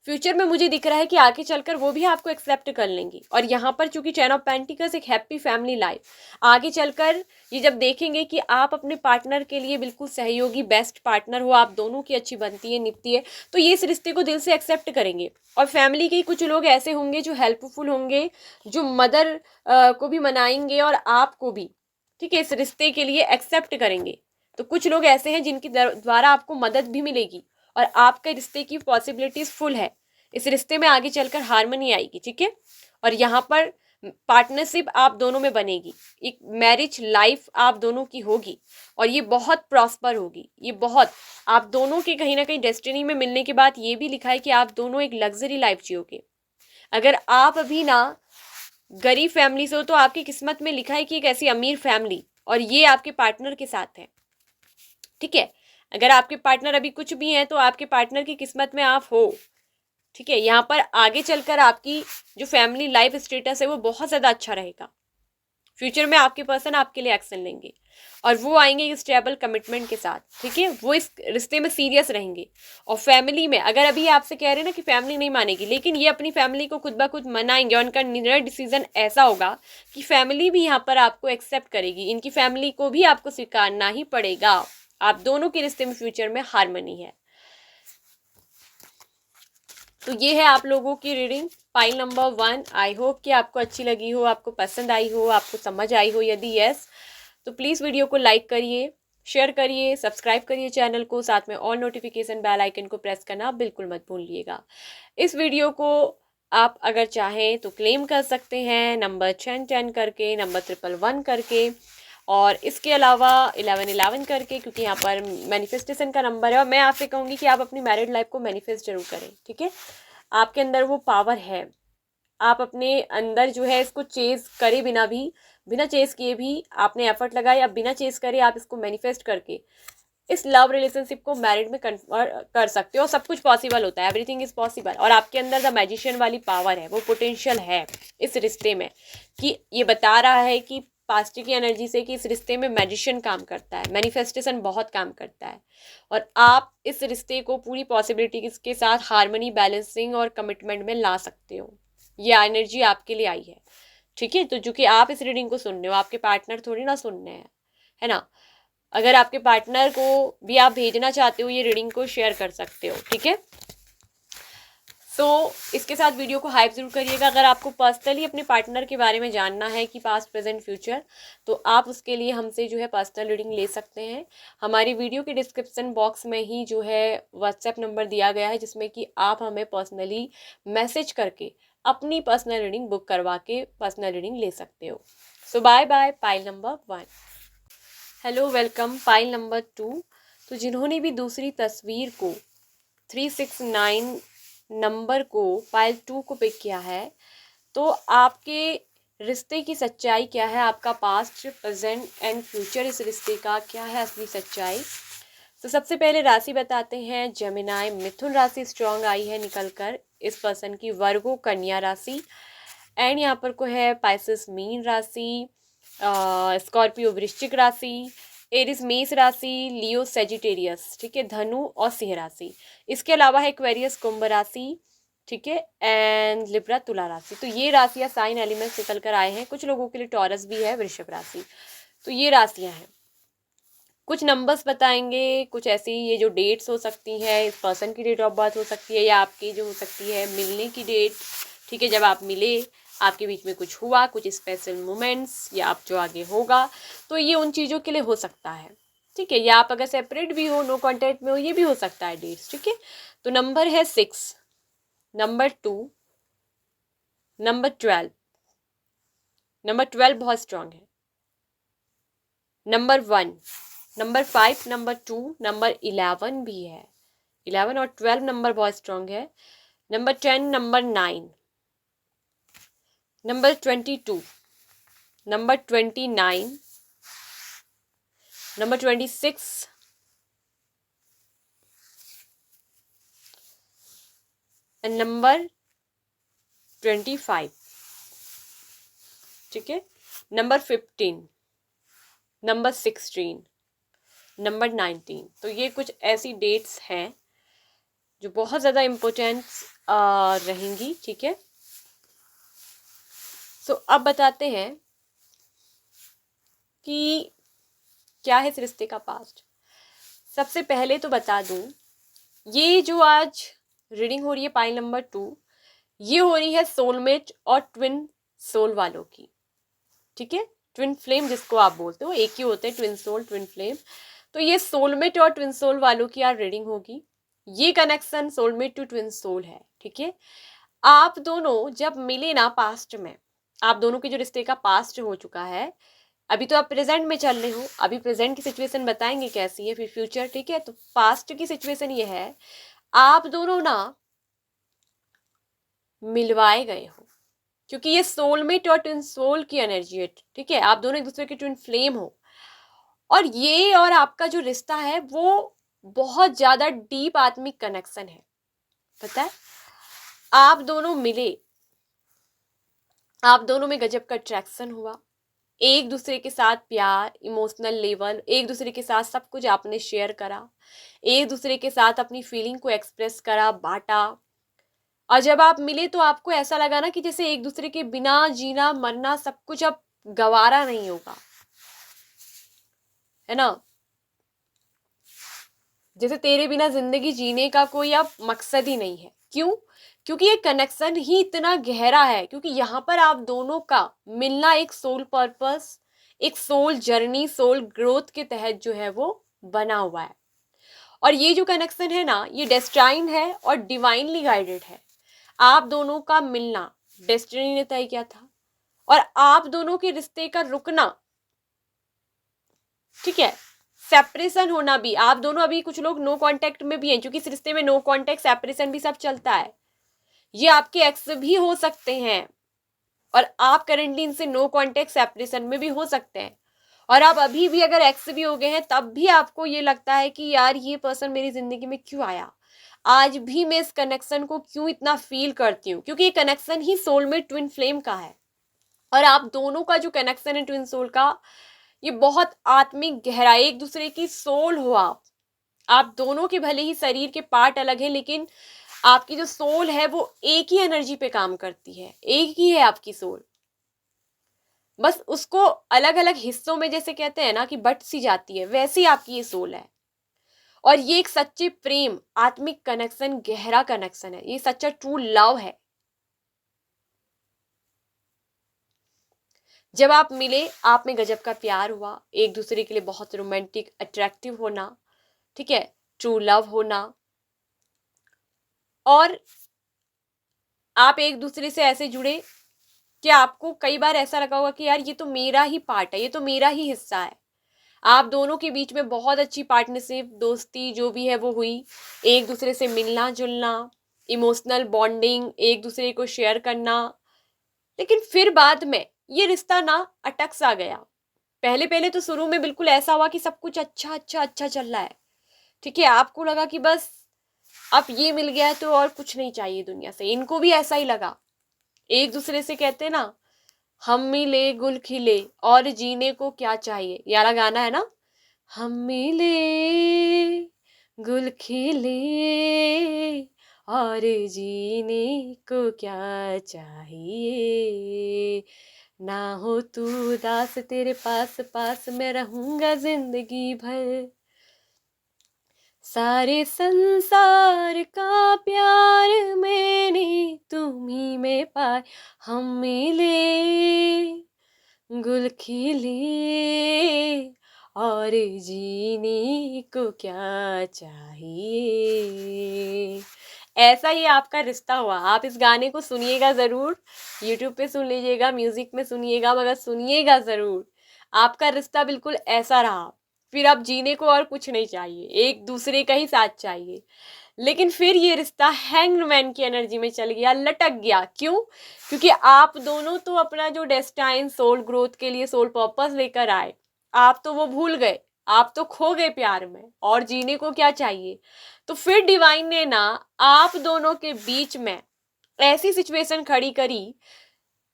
फ्यूचर में मुझे दिख रहा है कि आगे चलकर वो भी आपको एक्सेप्ट कर लेंगी। और यहाँ पर चूंकि चैन ऑफ पेंटिकल्स एक हैप्पी फैमिली लाइफ, आगे चलकर ये जब देखेंगे कि आप अपने पार्टनर के लिए बिल्कुल सहयोगी बेस्ट पार्टनर हो, आप दोनों की अच्छी बनती है निपती है, तो ये इस रिश्ते को दिल से एक्सेप्ट करेंगे। और फैमिली के कुछ लोग ऐसे होंगे जो हेल्पफुल होंगे, जो मदर को भी मनाएंगे और आपको भी, ठीक है, इस रिश्ते के लिए एक्सेप्ट करेंगे। तो कुछ लोग ऐसे हैं जिनकी द्वारा आपको मदद भी मिलेगी और आपके रिश्ते की पॉसिबिलिटीज फुल है। इस रिश्ते में आगे चलकर हार्मनी आएगी, ठीक है, और यहाँ पर पार्टनरशिप आप दोनों में बनेगी, एक मैरिज लाइफ आप दोनों की होगी और ये बहुत प्रॉस्पर होगी। ये बहुत, आप दोनों के कहीं ना कहीं डेस्टिनी में मिलने के बाद ये भी लिखा है कि आप दोनों एक लग्जरी लाइफ जियोगे। अगर आप अभी ना गरीब फैमिली से हो तो आपकी किस्मत में लिखा है कि एक ऐसी अमीर फैमिली, और ये आपके पार्टनर के साथ है। ठीक है, अगर आपके पार्टनर अभी कुछ भी हैं तो आपके पार्टनर की किस्मत में आप हो। ठीक है, यहाँ पर आगे चलकर आपकी जो फैमिली लाइफ स्टेटस है वो बहुत ज़्यादा अच्छा रहेगा। फ्यूचर में आपके पर्सन आपके लिए एक्शन लेंगे और वो आएंगे एक स्टेबल कमिटमेंट के साथ। ठीक है, वो इस रिश्ते में सीरियस रहेंगे। और फैमिली में अगर अभी आपसे कह रहे हैं ना कि फैमिली नहीं मानेगी, लेकिन ये अपनी फैमिली को खुद ब खुद मनाएंगे और उनका निर्णय डिसीजन ऐसा होगा कि फैमिली भी यहाँ पर आपको एक्सेप्ट करेगी, इनकी फैमिली को भी आपको स्वीकारना ही पड़ेगा। आप दोनों के रिश्ते में फ्यूचर में हार्मनी है। तो ये है आप लोगों की reading pile number 1। I hope कि आपको अच्छी लगी हो, आपको पसंद आई हो, आपको समझ आई हो। यदि यस तो प्लीज़ वीडियो को लाइक करिए, शेयर करिए, सब्सक्राइब करिए चैनल को, साथ में ऑल नोटिफिकेशन बेल आइकन को प्रेस करना बिल्कुल मत भूलिएगा। इस वीडियो को आप अगर चाहें तो क्लेम कर सकते हैं नंबर 1010 करके, नंबर 111 करके, और इसके अलावा 1111 करके, क्योंकि यहाँ पर मैनिफेस्टेशन का नंबर है। और मैं आपसे कहूँगी कि आप अपनी मैरिड लाइफ को मैनिफेस्ट जरूर करें। ठीक है, आपके अंदर वो पावर है, आप अपने अंदर जो है इसको चेज करे बिना भी, बिना चेज किए भी आपने एफर्ट लगाए, या बिना चेज करे आप इसको मैनिफेस्ट करके इस लव रिलेशनशिप को मैरिड में कन्वर्ट कर सकते हो। सब कुछ पॉसिबल होता है, एवरीथिंग इज पॉसिबल। और आपके अंदर द मैजिशियन वाली पावर है, वो पोटेंशियल है इस रिश्ते में, कि ये बता रहा है कि पास्ट की एनर्जी से कि इस रिश्ते में मैजिशियन काम करता है, मैनिफेस्टेशन बहुत काम करता है। और आप इस रिश्ते को पूरी पॉसिबिलिटीज के साथ हार्मनी, बैलेंसिंग और कमिटमेंट में ला सकते हो। ये एनर्जी आपके लिए आई है। ठीक है, तो जो कि आप इस रीडिंग को सुन रहे हो, आपके पार्टनर थोड़ी ना सुन रहे हैं। है ना। अगर आपके पार्टनर को भी आप भेजना चाहते हो ये रीडिंग को शेयर कर सकते हो, ठीक है। इसके साथ वीडियो को हाइप जरूर करिएगा। अगर आपको पर्सनली अपने पार्टनर के बारे में जानना है कि पास्ट प्रेजेंट फ्यूचर, तो आप उसके लिए हमसे जो है पर्सनल रीडिंग ले सकते हैं। हमारी वीडियो के डिस्क्रिप्शन बॉक्स में ही जो है व्हाट्सएप नंबर दिया गया है, जिसमें कि आप हमें पर्सनली मैसेज करके अपनी पर्सनल रीडिंग बुक करवा के पर्सनल रीडिंग ले सकते हो। So bye bye pile number 1। Hello, welcome pile number 2। तो जिन्होंने भी दूसरी तस्वीर को 369 नंबर को पाइल 2 को पिक किया है, तो आपके रिश्ते की सच्चाई क्या है, आपका पास्ट प्रेजेंट एंड फ्यूचर, इस रिश्ते का क्या है असली सच्चाई। तो सबसे पहले राशि बताते हैं। जेमिनाई मिथुन राशि स्ट्रॉन्ग आई है निकल कर, इस पर्सन की वर्गो कन्या राशि, एंड यहाँ पर को है पाइसेस मीन राशि, स्कॉर्पियो वृश्चिक राशि, एरिस मेष राशि, लियो सेजिटेरियस, ठीक है, धनु और सिंह राशि। इसके अलावा है एक्वेरियस कुंभ राशि, ठीक है, एंड लिब्रा तुला राशि। तो ये राशियां साइन एलिमेंट्स निकल कर आए हैं। कुछ लोगों के लिए टॉरस भी है, वृषभ राशि। तो ये राशियां हैं। कुछ नंबर्स बताएंगे, कुछ ऐसी ये जो डेट्स हो सकती हैं, इस पर्सन की डेट ऑफ बर्थ हो सकती है, या आपकी जो हो सकती है मिलने की डेट, ठीक है, जब आप मिले, आपके बीच में कुछ हुआ, कुछ स्पेशल मोमेंट्स, या आप जो आगे होगा, तो ये उन चीज़ों के लिए हो सकता है, ठीक है। या आप अगर सेपरेट भी हो, नो कॉन्टैक्ट में हो, ये भी हो सकता है डेट्स, ठीक है। तो नंबर है 6, नंबर 2, नंबर 12। नंबर 12 बहुत स्ट्रांग है। नंबर 1, नंबर 5, नंबर 2, नंबर 11 भी है। 11 और 12 नंबर बहुत स्ट्रांग है। Number 10, number 9, number 22, number 29, number 26, and number 25, ठीक है। Number 15, number 16, number 19। तो ये कुछ ऐसी डेट्स हैं जो बहुत ज़्यादा इम्पोर्टेंट रहेंगी, ठीक है। सो अब बताते हैं कि क्या है इस रिश्ते का पास्ट। सबसे पहले तो बता दूं, ये जो आज रीडिंग हो रही है पाइल नंबर 2, ये हो रही है सोलमेट और ट्विन सोल वालों की, ठीक है। ट्विन फ्लेम जिसको आप बोलते हो, एक ही होते हैं ट्विन सोल, ट्विन फ्लेम। तो ये सोलमेट और ट्विन सोल वालों की आज रीडिंग होगी। ये connection soulmate to twin soul है, ठीक है। आप दोनों जब मिले ना पास्ट में, आप दोनों के जो रिश्ते का पास्ट हो चुका है, अभी तो आप प्रेजेंट में चल रहे हो, अभी प्रेजेंट की सिचुएशन बताएंगे कैसी है, फिर फ्यूचर, ठीक है। तो पास्ट की सिचुएशन ये है, आप दोनों ना मिलवाए गए हो, क्योंकि ये सोलमेट और ट्विन सोल की एनर्जी है, ठीक है। आप दोनों एक दूसरे के ट्विन फ्लेम हो, और ये और आपका जो रिश्ता है वो बहुत ज्यादा डीप आत्मिक कनेक्शन है, पता है। आप दोनों मिले, आप दोनों में गजब का अट्रैक्शन हुआ, एक दूसरे के साथ प्यार, इमोशनल लेवल, एक दूसरे के साथ सब कुछ आपने शेयर करा, एक दूसरे के साथ अपनी फीलिंग को एक्सप्रेस करा, बांटा। और जब आप मिले तो आपको ऐसा लगा ना कि जैसे एक दूसरे के बिना जीना मरना सब कुछ अब गवारा नहीं होगा, है ना। जैसे तेरे बिना जिंदगी जीने का कोई अब मकसद ही नहीं है। क्यों? क्योंकि ये कनेक्शन ही इतना गहरा है, क्योंकि यहाँ पर आप दोनों का मिलना एक सोल पर्पस, एक सोल जर्नी, सोल ग्रोथ के तहत जो है वो बना हुआ है। और ये जो कनेक्शन है ना, ये डेस्टाइन है और डिवाइनली गाइडेड है। आप दोनों का मिलना डेस्टिनी ने तय किया था, और आप दोनों के रिश्ते का रुकना, ठीक है, सेपरेशन होना भी, आप दोनों अभी कुछ लोग नो कांटेक्ट में भी हैं, क्योंकि इस रिश्ते में नो कांटेक्ट सेपरेशन भी सब चलता है। ये आपके एक्स भी हो सकते हैं, और आप करेंटली इनसे नो कांटेक्ट सेपरेशन में भी हो सकते हैं, और आप अभी भी अगर एक्स भी हो गए हैं तब भी आपको ये लगता है कि यार ये पर्सन मेरी जिंदगी में क्यों आया, आज भी मैं इस कनेक्शन को क्यों इतना फील करती हूँ, क्योंकि ये कनेक्शन ही सोलमेट ट्विन फ्लेम का है। और आप दोनों का जो कनेक्शन है ट्विन सोल का, ये बहुत आत्मिक गहराई, एक दूसरे की सोल हो आप दोनों के भले ही शरीर के पार्ट अलग है, लेकिन आपकी जो सोल है वो एक ही एनर्जी पे काम करती है, एक ही है आपकी सोल। बस उसको अलग अलग हिस्सों में, जैसे कहते हैं ना कि बट सी जाती है, वैसी आपकी ये सोल है। और ये एक सच्चे प्रेम, आत्मिक कनेक्शन, गहरा कनेक्शन है, ये सच्चा ट्रू लव है। जब आप मिले, आप में गजब का प्यार हुआ, एक दूसरे के लिए बहुत रोमांटिक अट्रैक्टिव होना, ठीक है, ट्रू लव होना, और आप एक दूसरे से ऐसे जुड़े कि आपको कई बार ऐसा लगा होगा कि यार ये तो मेरा ही पार्ट है, ये तो मेरा ही हिस्सा है। आप दोनों के बीच में बहुत अच्छी पार्टनरशिप, दोस्ती जो भी है वो हुई, एक दूसरे से मिलना जुलना, इमोशनल बॉन्डिंग, एक दूसरे को शेयर करना। लेकिन फिर बाद में ये रिश्ता ना अटक सा गया। पहले पहले तो शुरू में बिल्कुल ऐसा हुआ कि सब कुछ अच्छा अच्छा अच्छा चल रहा है, ठीक है, आपको लगा कि बस अब ये मिल गया है तो और कुछ नहीं चाहिए दुनिया से। इनको भी ऐसा ही लगा। एक दूसरे से कहते ना, हम मिले गुल खिले और जीने को क्या चाहिए, ये वाला गाना है ना, हम मिले गुल खिले और जीने को क्या चाहिए, ना हो तू उदास, तेरे पास पास मैं रहूंगा जिंदगी भर, सारे संसार का प्यार मैंने तुम्ही में पाए, हम मिले गुल खिले और जीने को क्या चाहिए। ऐसा ही आपका रिश्ता हुआ। आप इस गाने को सुनिएगा ज़रूर, यूट्यूब पे सुन लीजिएगा, म्यूज़िक में सुनिएगा, मगर सुनिएगा ज़रूर। आपका रिश्ता बिल्कुल ऐसा रहा। फिर अब जीने को और कुछ नहीं चाहिए, एक दूसरे का ही साथ चाहिए। लेकिन फिर ये रिश्ता हैंगमैन की एनर्जी में चल गया, लटक गया। क्यों? क्योंकि आप दोनों तो अपना जो डेस्टाइन, सोल ग्रोथ के लिए सोल पर्पस लेकर आए, आप तो वो भूल गए, आप तो खो गए प्यार में, और जीने को क्या चाहिए। तो फिर डिवाइन ने ना आप दोनों के बीच में ऐसी सिचुएशन खड़ी करी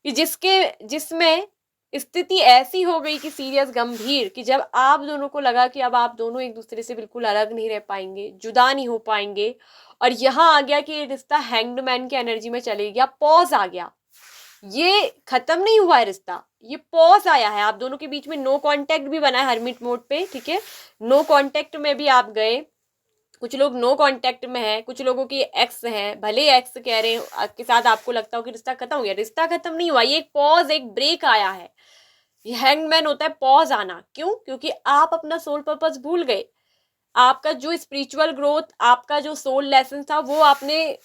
कि जिसमें स्थिति ऐसी हो गई कि सीरियस, गंभीर, कि जब आप दोनों को लगा कि अब आप दोनों एक दूसरे से बिल्कुल अलग नहीं रह पाएंगे, जुदा नहीं हो पाएंगे, और यहाँ आ गया कि ये रिश्ता हैंग्ड मैन की एनर्जी में चले गया, पॉज आ गया। ये खत्म नहीं हुआ है रिश्ता, ये पॉज आया है। आप दोनों के बीच में नो कांटेक्ट भी बना है हरमिट मोड पे, ठीक है, नो कांटेक्ट में भी आप गए। कुछ लोग नो कांटेक्ट में है, कुछ लोगों की एक्स है, भले एक्स कह रहे हैं आपके साथ, आपको लगता हो कि रिश्ता खत्म हो गया, रिश्ता खत्म नहीं हुआ, ये एक पॉज, एक ब्रेक आया है। ये हैंगमैन होता है पॉज आना। क्यों? क्योंकि आप अपना सोल पर्पस भूल गए। आपका जो स्पिरिचुअल ग्रोथ, आपका जो सोल लेसन था, वो आपने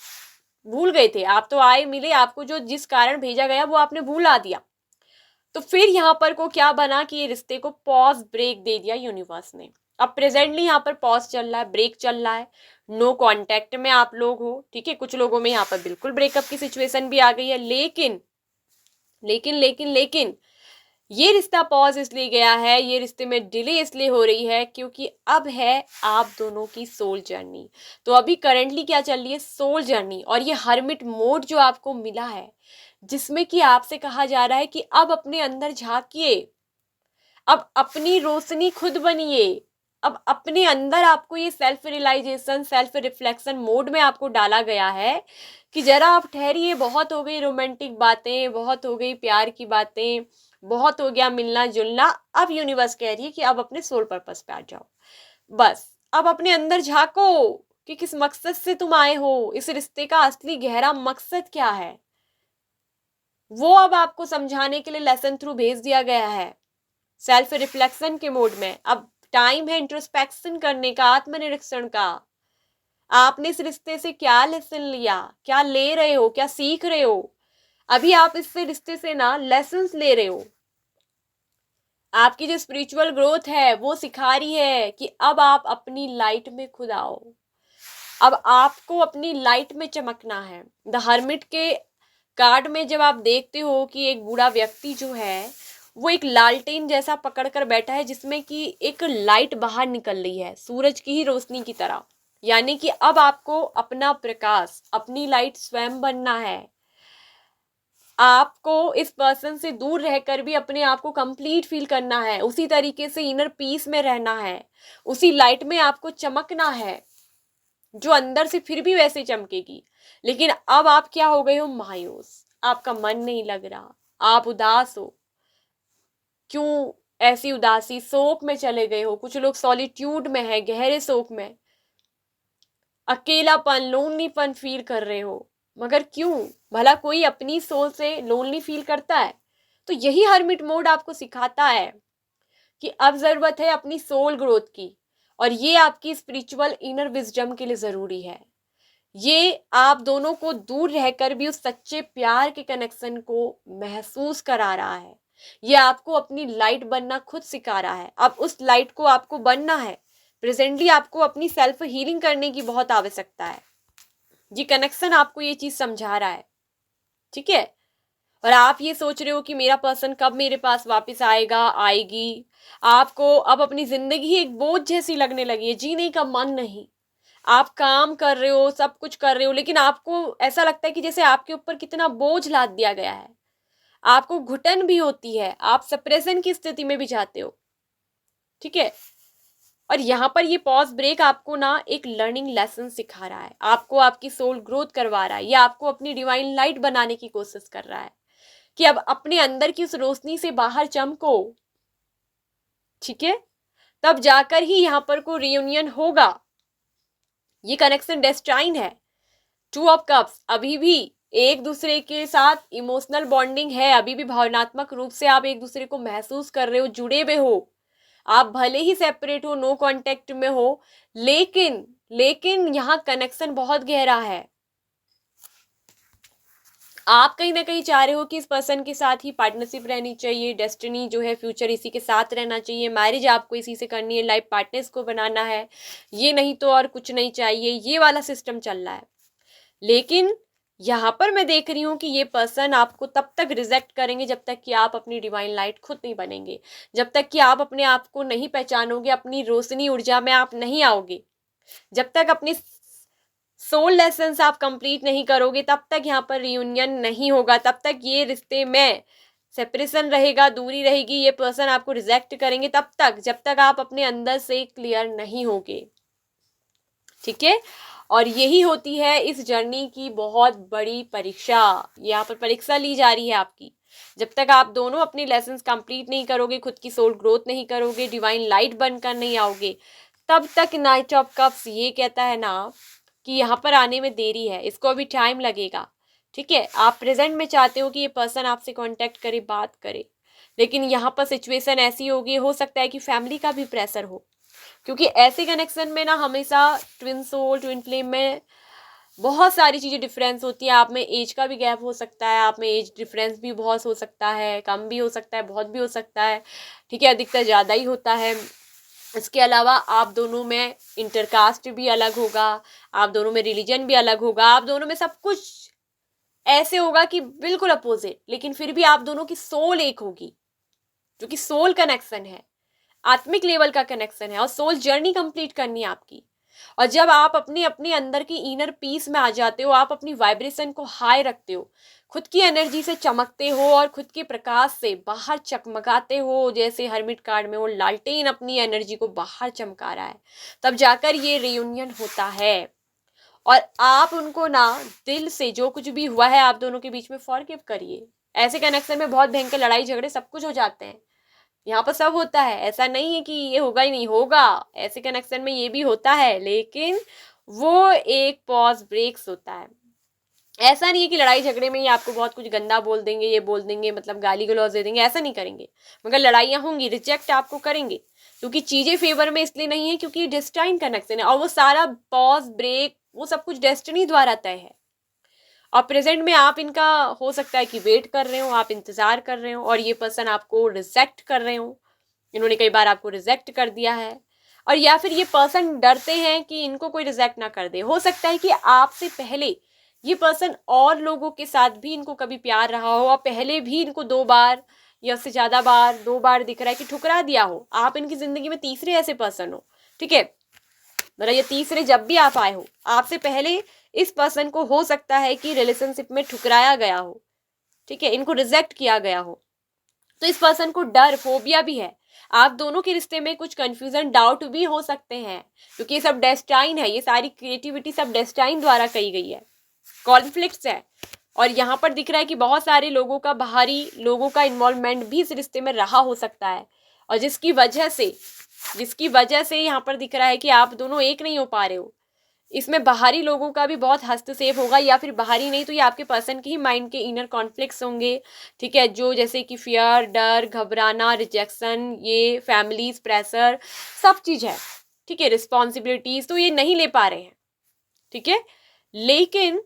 भूल गए थे। आप तो आए मिले, आपको जो जिस कारण भेजा गया वो आपने भूला दिया। तो फिर यहाँ पर को क्या बना कि ये रिश्ते को पॉज, ब्रेक दे दिया यूनिवर्स ने। अब प्रेजेंटली यहाँ पर पॉज चल रहा है, ब्रेक चल रहा है, नो कांटेक्ट में आप लोग हो, ठीक है। कुछ लोगों में यहाँ पर बिल्कुल ब्रेकअप की सिचुएशन भी आ गई है। लेकिन लेकिन लेकिन लेकिन ये रिश्ता पॉज इसलिए गया है, ये रिश्ते में डिले इसलिए हो रही है क्योंकि अब है आप दोनों की सोल जर्नी। तो अभी करंटली क्या चल रही है? Soul journey. और ये हर्मिट मोड जो आपको मिला है, जिसमें कि आपसे कहा जा रहा है कि अब अपने अंदर झांकिए, अब अपनी रोशनी खुद बनिए, अब अपने अंदर आपको ये self realisation, self reflection mode में आपको डाला गया है कि जरा आप ठहरिए, बहुत हो गई रोमांटिक बातें, बहुत हो गई प्यार की बातें, बहुत हो गया मिलना जुलना। अब यूनिवर्स कह रही है कि अब अपने सोल पर्पस पे आ जाओ। बस अब अपने अंदर झांको कि किस मकसद से तुम आए हो, इस रिश्ते का असली गहरा मकसद क्या है, वो अब आपको समझाने के लिए लेसन थ्रू भेज दिया गया है। सेल्फ रिफ्लेक्शन के मोड में अब टाइम है इंट्रोस्पेक्शन करने का, आत्मनिरीक्षण का। आपने इस रिश्ते से क्या लेसन लिया, क्या ले रहे हो, क्या सीख रहे हो? अभी आप इस रिश्ते से ना लेसन्स ले रहे हो। आपकी जो स्पिरिचुअल ग्रोथ है वो सिखा रही है कि अब आप अपनी लाइट में खुद आओ, अब आपको अपनी लाइट में चमकना है। द हर्मिट के कार्ड में जब आप देखते हो कि एक बूढ़ा व्यक्ति जो है वो एक लालटेन जैसा पकड़ कर बैठा है, जिसमें कि एक लाइट बाहर निकल रही है, सूरज की ही रोशनी की तरह। यानी कि अब आपको अपना प्रकाश, अपनी लाइट स्वयं बनना है। आपको इस पर्सन से दूर रहकर भी अपने आप को कंप्लीट फील करना है, उसी तरीके से इनर पीस में रहना है, उसी लाइट में आपको चमकना है जो अंदर से फिर भी वैसे चमकेगी। लेकिन अब आप क्या हो गए हो? मायूस, आपका मन नहीं लग रहा, आप उदास हो, क्यों ऐसी उदासी, शोक में चले गए हो। कुछ लोग सॉलिट्यूड में है, गहरे शोक में, अकेलापन, लोनलीपन फील कर रहे हो। मगर क्यों? भला कोई अपनी सोल से लोनली फील करता है? तो यही हर्मिट मोड आपको सिखाता है कि अब जरूरत है अपनी सोल ग्रोथ की, और ये आपकी स्पिरिचुअल इनर विजडम के लिए जरूरी है। ये आप दोनों को दूर रहकर भी उस सच्चे प्यार के कनेक्शन को महसूस करा रहा है। ये आपको अपनी लाइट बनना खुद सिखा रहा है। अब उस लाइट को आपको बनना है। प्रेजेंटली आपको अपनी सेल्फ हीलिंग करने की बहुत आवश्यकता है। ये कनेक्शन आपको ये चीज समझा रहा है, ठीक है। और आप ये सोच रहे हो कि मेरा पर्सन कब मेरे पास वापस आएगा, आएगी। आपको अब अपनी जिंदगी एक बोझ जैसी लगने लगी है, जीने का मन नहीं। आप काम कर रहे हो, सब कुछ कर रहे हो, लेकिन आपको ऐसा लगता है कि जैसे आपके ऊपर कितना बोझ लाद दिया गया है। आपको घुटन भी होती है, आप सप्रेशन की स्थिति में भी जाते हो, ठीक है। और यहाँ पर ये पॉज ब्रेक आपको ना एक लर्निंग लेसन सिखा रहा है, आपको आपकी सोल ग्रोथ करवा रहा है। ये आपको अपनी डिवाइन लाइट बनाने की कोशिश कर रहा है कि अब अपने अंदर की उस रोशनी से बाहर चमको, ठीक है। तब जाकर ही यहाँ पर कोई रियूनियन होगा। ये कनेक्शन डेस्टाइन है। 2 ऑफ कप्स, अभी भी एक दूसरे के साथ इमोशनल बॉन्डिंग है, अभी भी भावनात्मक रूप से आप एक दूसरे को महसूस कर रहे हो, जुड़े हुए हो। आप भले ही सेपरेट हो, नो कांटेक्ट में हो, लेकिन यहाँ कनेक्शन बहुत गहरा है। आप कहीं ना कहीं चाह रहे हो कि इस पर्सन के साथ ही पार्टनरशिप रहनी चाहिए, डेस्टिनी जो है, फ्यूचर इसी के साथ रहना चाहिए, मैरिज आपको इसी से करनी है, लाइफ पार्टनर्स को बनाना है, ये नहीं तो और कुछ नहीं चाहिए, ये वाला सिस्टम चल रहा है। लेकिन यहाँ पर मैं देख रही हूँ कि ये पर्सन आपको तब तक रिजेक्ट करेंगे जब तक कि आप अपनी डिवाइन लाइट खुद नहीं बनेंगे, जब तक कि आप अपने आप को नहीं पहचानोगे, अपनी रोशनी ऊर्जा में आप नहीं आओगे, जब तक अपनी सोल लेसन्स आप कंप्लीट नहीं करोगे, तब तक यहाँ पर रियूनियन नहीं होगा। तब तक ये रिश्ते में सेपरेशन रहेगा, दूरी रहेगी, ये पर्सन आपको रिजेक्ट करेंगे तब तक, जब तक आप अपने अंदर से क्लियर नहीं होगे, ठीक है। और यही होती है इस जर्नी की बहुत बड़ी परीक्षा। यहाँ पर परीक्षा ली जा रही है आपकी। जब तक आप दोनों अपने लेसन्स कंप्लीट नहीं करोगे, खुद की सोल ग्रोथ नहीं करोगे, डिवाइन लाइट बनकर नहीं आओगे, तब तक नाइट ऑफ कप्स ये कहता है ना कि यहाँ पर आने में देरी है, इसको अभी टाइम लगेगा, ठीक है। आप प्रेजेंट में चाहते हो कि ये पर्सन आपसे कांटेक्ट करे, बात करे, लेकिन यहाँ पर सिचुएशन ऐसी होगी, हो सकता है कि फैमिली का भी प्रेशर हो, क्योंकि ऐसे कनेक्शन में ना हमेशा ट्विन सोल, ट्विन फ्लेम में बहुत सारी चीज़ें डिफरेंस होती है। आप में एज का भी गैप हो सकता है, आप में एज डिफरेंस भी बहुत हो सकता है, कम भी हो सकता है, बहुत भी हो सकता है, ठीक है, अधिकतर ज़्यादा ही होता है। इसके अलावा आप दोनों में इंटरकास्ट भी अलग होगा, आप दोनों में रिलीजन भी अलग होगा, आप दोनों में सब कुछ ऐसे होगा कि बिल्कुल अपोजिट, लेकिन फिर भी आप दोनों की सोल एक होगी, जो कि सोल कनेक्शन है, आत्मिक लेवल का कनेक्शन है, और सोल जर्नी कंप्लीट करनी है आपकी। और जब आप अपने अपने अंदर की इनर पीस में आ जाते हो, आप अपनी वाइब्रेशन को हाई रखते हो, खुद की एनर्जी से चमकते हो और खुद के प्रकाश से बाहर चमकाते हो, जैसे हर्मिट कार्ड में वो लालटेन अपनी एनर्जी को बाहर चमका रहा है, तब जाकर ये रियूनियन होता है। और आप उनको ना दिल से, जो कुछ भी हुआ है आप दोनों के बीच में, फॉरगिव करिए। ऐसे कनेक्शन में बहुत भयंकर लड़ाई झगड़े सब कुछ हो जाते हैं, यहाँ पर सब होता है, ऐसा नहीं है कि ये होगा ही नहीं, होगा, ऐसे कनेक्शन में ये भी होता है, लेकिन वो एक पॉज ब्रेक्स होता है। ऐसा नहीं है कि लड़ाई झगड़े में ही आपको बहुत कुछ गंदा बोल देंगे, ये बोल देंगे, मतलब गाली गलौज दे देंगे, ऐसा नहीं करेंगे, मगर लड़ाइयाँ होंगी, रिजेक्ट आपको करेंगे, क्योंकि चीज़ें फेवर में इसलिए नहीं है क्योंकि डेस्टाइन कनेक्शन है, और वो सारा पॉज ब्रेक वो सब कुछ डेस्टिनी द्वारा तय है। और प्रेजेंट में आप इनका हो सकता है कि वेट कर रहे हो, आप इंतजार कर रहे हो, और ये पर्सन आपको रिजेक्ट कर रहे हो, इन्होंने कई बार आपको रिजेक्ट कर दिया है, और या फिर ये पर्सन डरते हैं कि इनको कोई रिजेक्ट ना कर दे। हो सकता है कि आपसे पहले ये पर्सन और लोगों के साथ भी इनको कभी प्यार रहा हो, और पहले भी इनको 2 बार या उससे ज़्यादा बार, 2 बार दिख रहा है कि ठुकरा दिया हो। आप इनकी ज़िंदगी में तीसरे ऐसे पर्सन हो, ठीक है, मतलब ये तीसरे जब भी आप आए हो, आपसे पहले इस पर्सन को हो सकता है कि रिलेशनशिप में ठुकराया गया हो, ठीक है, इनको रिजेक्ट किया गया हो, तो इस पर्सन को डर, फोबिया भी है। आप दोनों के रिश्ते में कुछ कंफ्यूजन, डाउट भी हो सकते हैं, क्योंकि ये सब डेस्टाइन है, ये सारी क्रिएटिविटी सब डेस्टाइन द्वारा कही गई है। कॉन्फ्लिक्ट्स है, और यहाँ पर दिख रहा है कि बहुत सारे लोगों का, बाहरी लोगों का इन्वॉल्वमेंट भी इस रिश्ते में रहा हो सकता है, और जिसकी वजह से यहाँ पर दिख रहा है कि आप दोनों एक नहीं हो पा रहे हो। इसमें बाहरी लोगों का भी बहुत हस्तक्षेप होगा, या फिर बाहरी नहीं तो ये आपके पर्सन के ही माइंड के इनर कॉन्फ्लिक्ट्स होंगे, ठीक है, जो जैसे कि फियर, डर, घबराना, रिजेक्शन, ये फैमिलीज प्रेशर, सब चीज़ है, ठीक है, रिस्पॉन्सिबिलिटीज, तो ये नहीं ले पा रहे हैं, ठीक है। लेकिन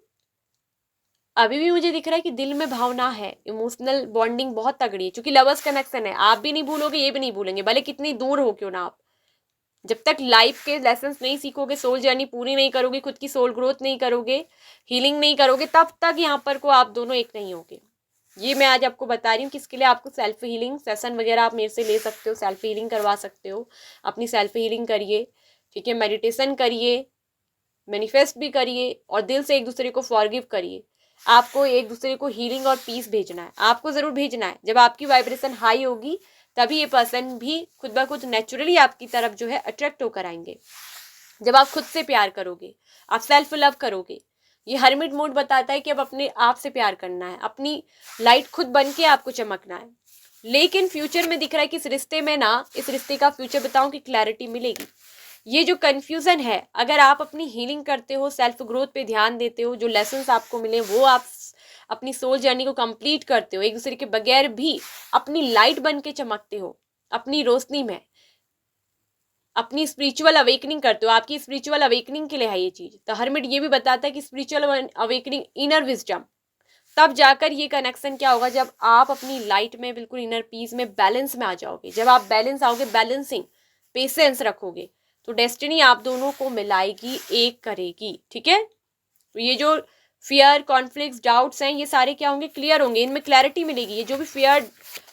अभी भी मुझे दिख रहा है कि दिल में भावना है, इमोशनल बॉन्डिंग बहुत तगड़ी है, क्योंकि लवर्स कनेक्शन है, आप भी नहीं भूलोगे, ये भी नहीं भूलेंगे, भले कितनी दूर हो क्यों ना आप। जब तक लाइफ के लेसन्स नहीं सीखोगे, सोल जर्नी पूरी नहीं करोगे, खुद की सोल ग्रोथ नहीं करोगे, हीलिंग नहीं करोगे, तब तक यहाँ पर को आप दोनों एक नहीं होगे। ये मैं आज आपको बता रही हूँ, किसके लिए आपको सेल्फ हीलिंग सेशन वगैरह आप मेरे से ले सकते हो, सेल्फ हीलिंग करवा सकते हो, अपनी सेल्फ हीलिंग करिए, ठीक है, मेडिटेशन करिए, मैनिफेस्ट भी करिए, और दिल से एक दूसरे को फॉरगिव करिए। आपको एक दूसरे को हीलिंग और पीस भेजना है, आपको ज़रूर भेजना है। जब आपकी वाइब्रेशन हाई होगी तभी ये पर्सन भी खुद ब खुद नेचुरली आपकी तरफ जो है अट्रैक्ट होकर आएंगे। जब आप खुद से प्यार करोगे, आप सेल्फ लव करोगे। ये हर्मिट मोड बताता है कि अब अपने आप से प्यार करना है, अपनी लाइट खुद बन के आपको चमकना है। लेकिन फ्यूचर में दिख रहा है कि इस रिश्ते में ना, इस रिश्ते का फ्यूचर बताऊं कि क्लैरिटी मिलेगी। ये जो कन्फ्यूज़न है, अगर आप अपनी हीलिंग करते हो, सेल्फ ग्रोथ पे ध्यान देते हो, जो लेसन्स आपको मिले वो आप अपनी सोल जर्नी को कंप्लीट करते हो, एक दूसरे के बगैर भी अपनी लाइट बन के चमकते हो, अपनी रोशनी में अपनी स्पिरिचुअल अवेकनिंग करते हो, आपकी स्पिरिचुअल अवेकनिंग के लिए है ये चीज़। तो हर्मिट ये भी बताता है कि स्पिरिचुअल अवेकनिंग, इनर विजडम, तब जाकर ये कनेक्शन क्या होगा, जब आप अपनी लाइट में बिल्कुल इनर पीस में बैलेंस में आ जाओगे। जब आप बैलेंस आओगे, बैलेंसिंग पेशेंस रखोगे, तो डेस्टिनी आप दोनों को मिलाएगी, एक करेगी, ठीक है। तो ये जो फियर, कॉन्फ्लिक्ट्स, डाउट्स हैं, ये सारे क्या होंगे, क्लियर होंगे, इनमें क्लैरिटी मिलेगी। ये जो भी फियर,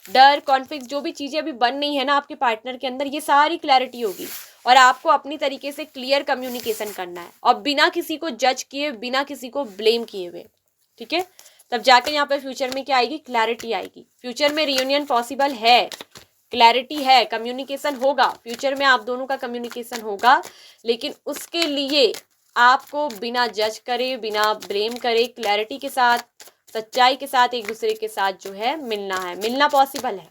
डर, कॉन्फ्लिक्ट, जो भी चीज़ें अभी बन नहीं है ना आपके पार्टनर के अंदर, ये सारी क्लैरिटी होगी, और आपको अपनी तरीके से क्लियर कम्युनिकेशन करना है, और बिना किसी को जज किए, बिना किसी को ब्लेम किए हुए, ठीक है। तब जाकर यहाँ पर फ्यूचर में क्या आएगी, क्लैरिटी आएगी। फ्यूचर में रियूनियन पॉसिबल है, क्लैरिटी है, कम्युनिकेशन होगा, फ्यूचर में आप दोनों का कम्युनिकेशन होगा। लेकिन उसके लिए आपको बिना जज करे, बिना ब्लेम करे, क्लैरिटी के साथ, सच्चाई के साथ एक दूसरे के साथ जो है मिलना है, मिलना पॉसिबल है,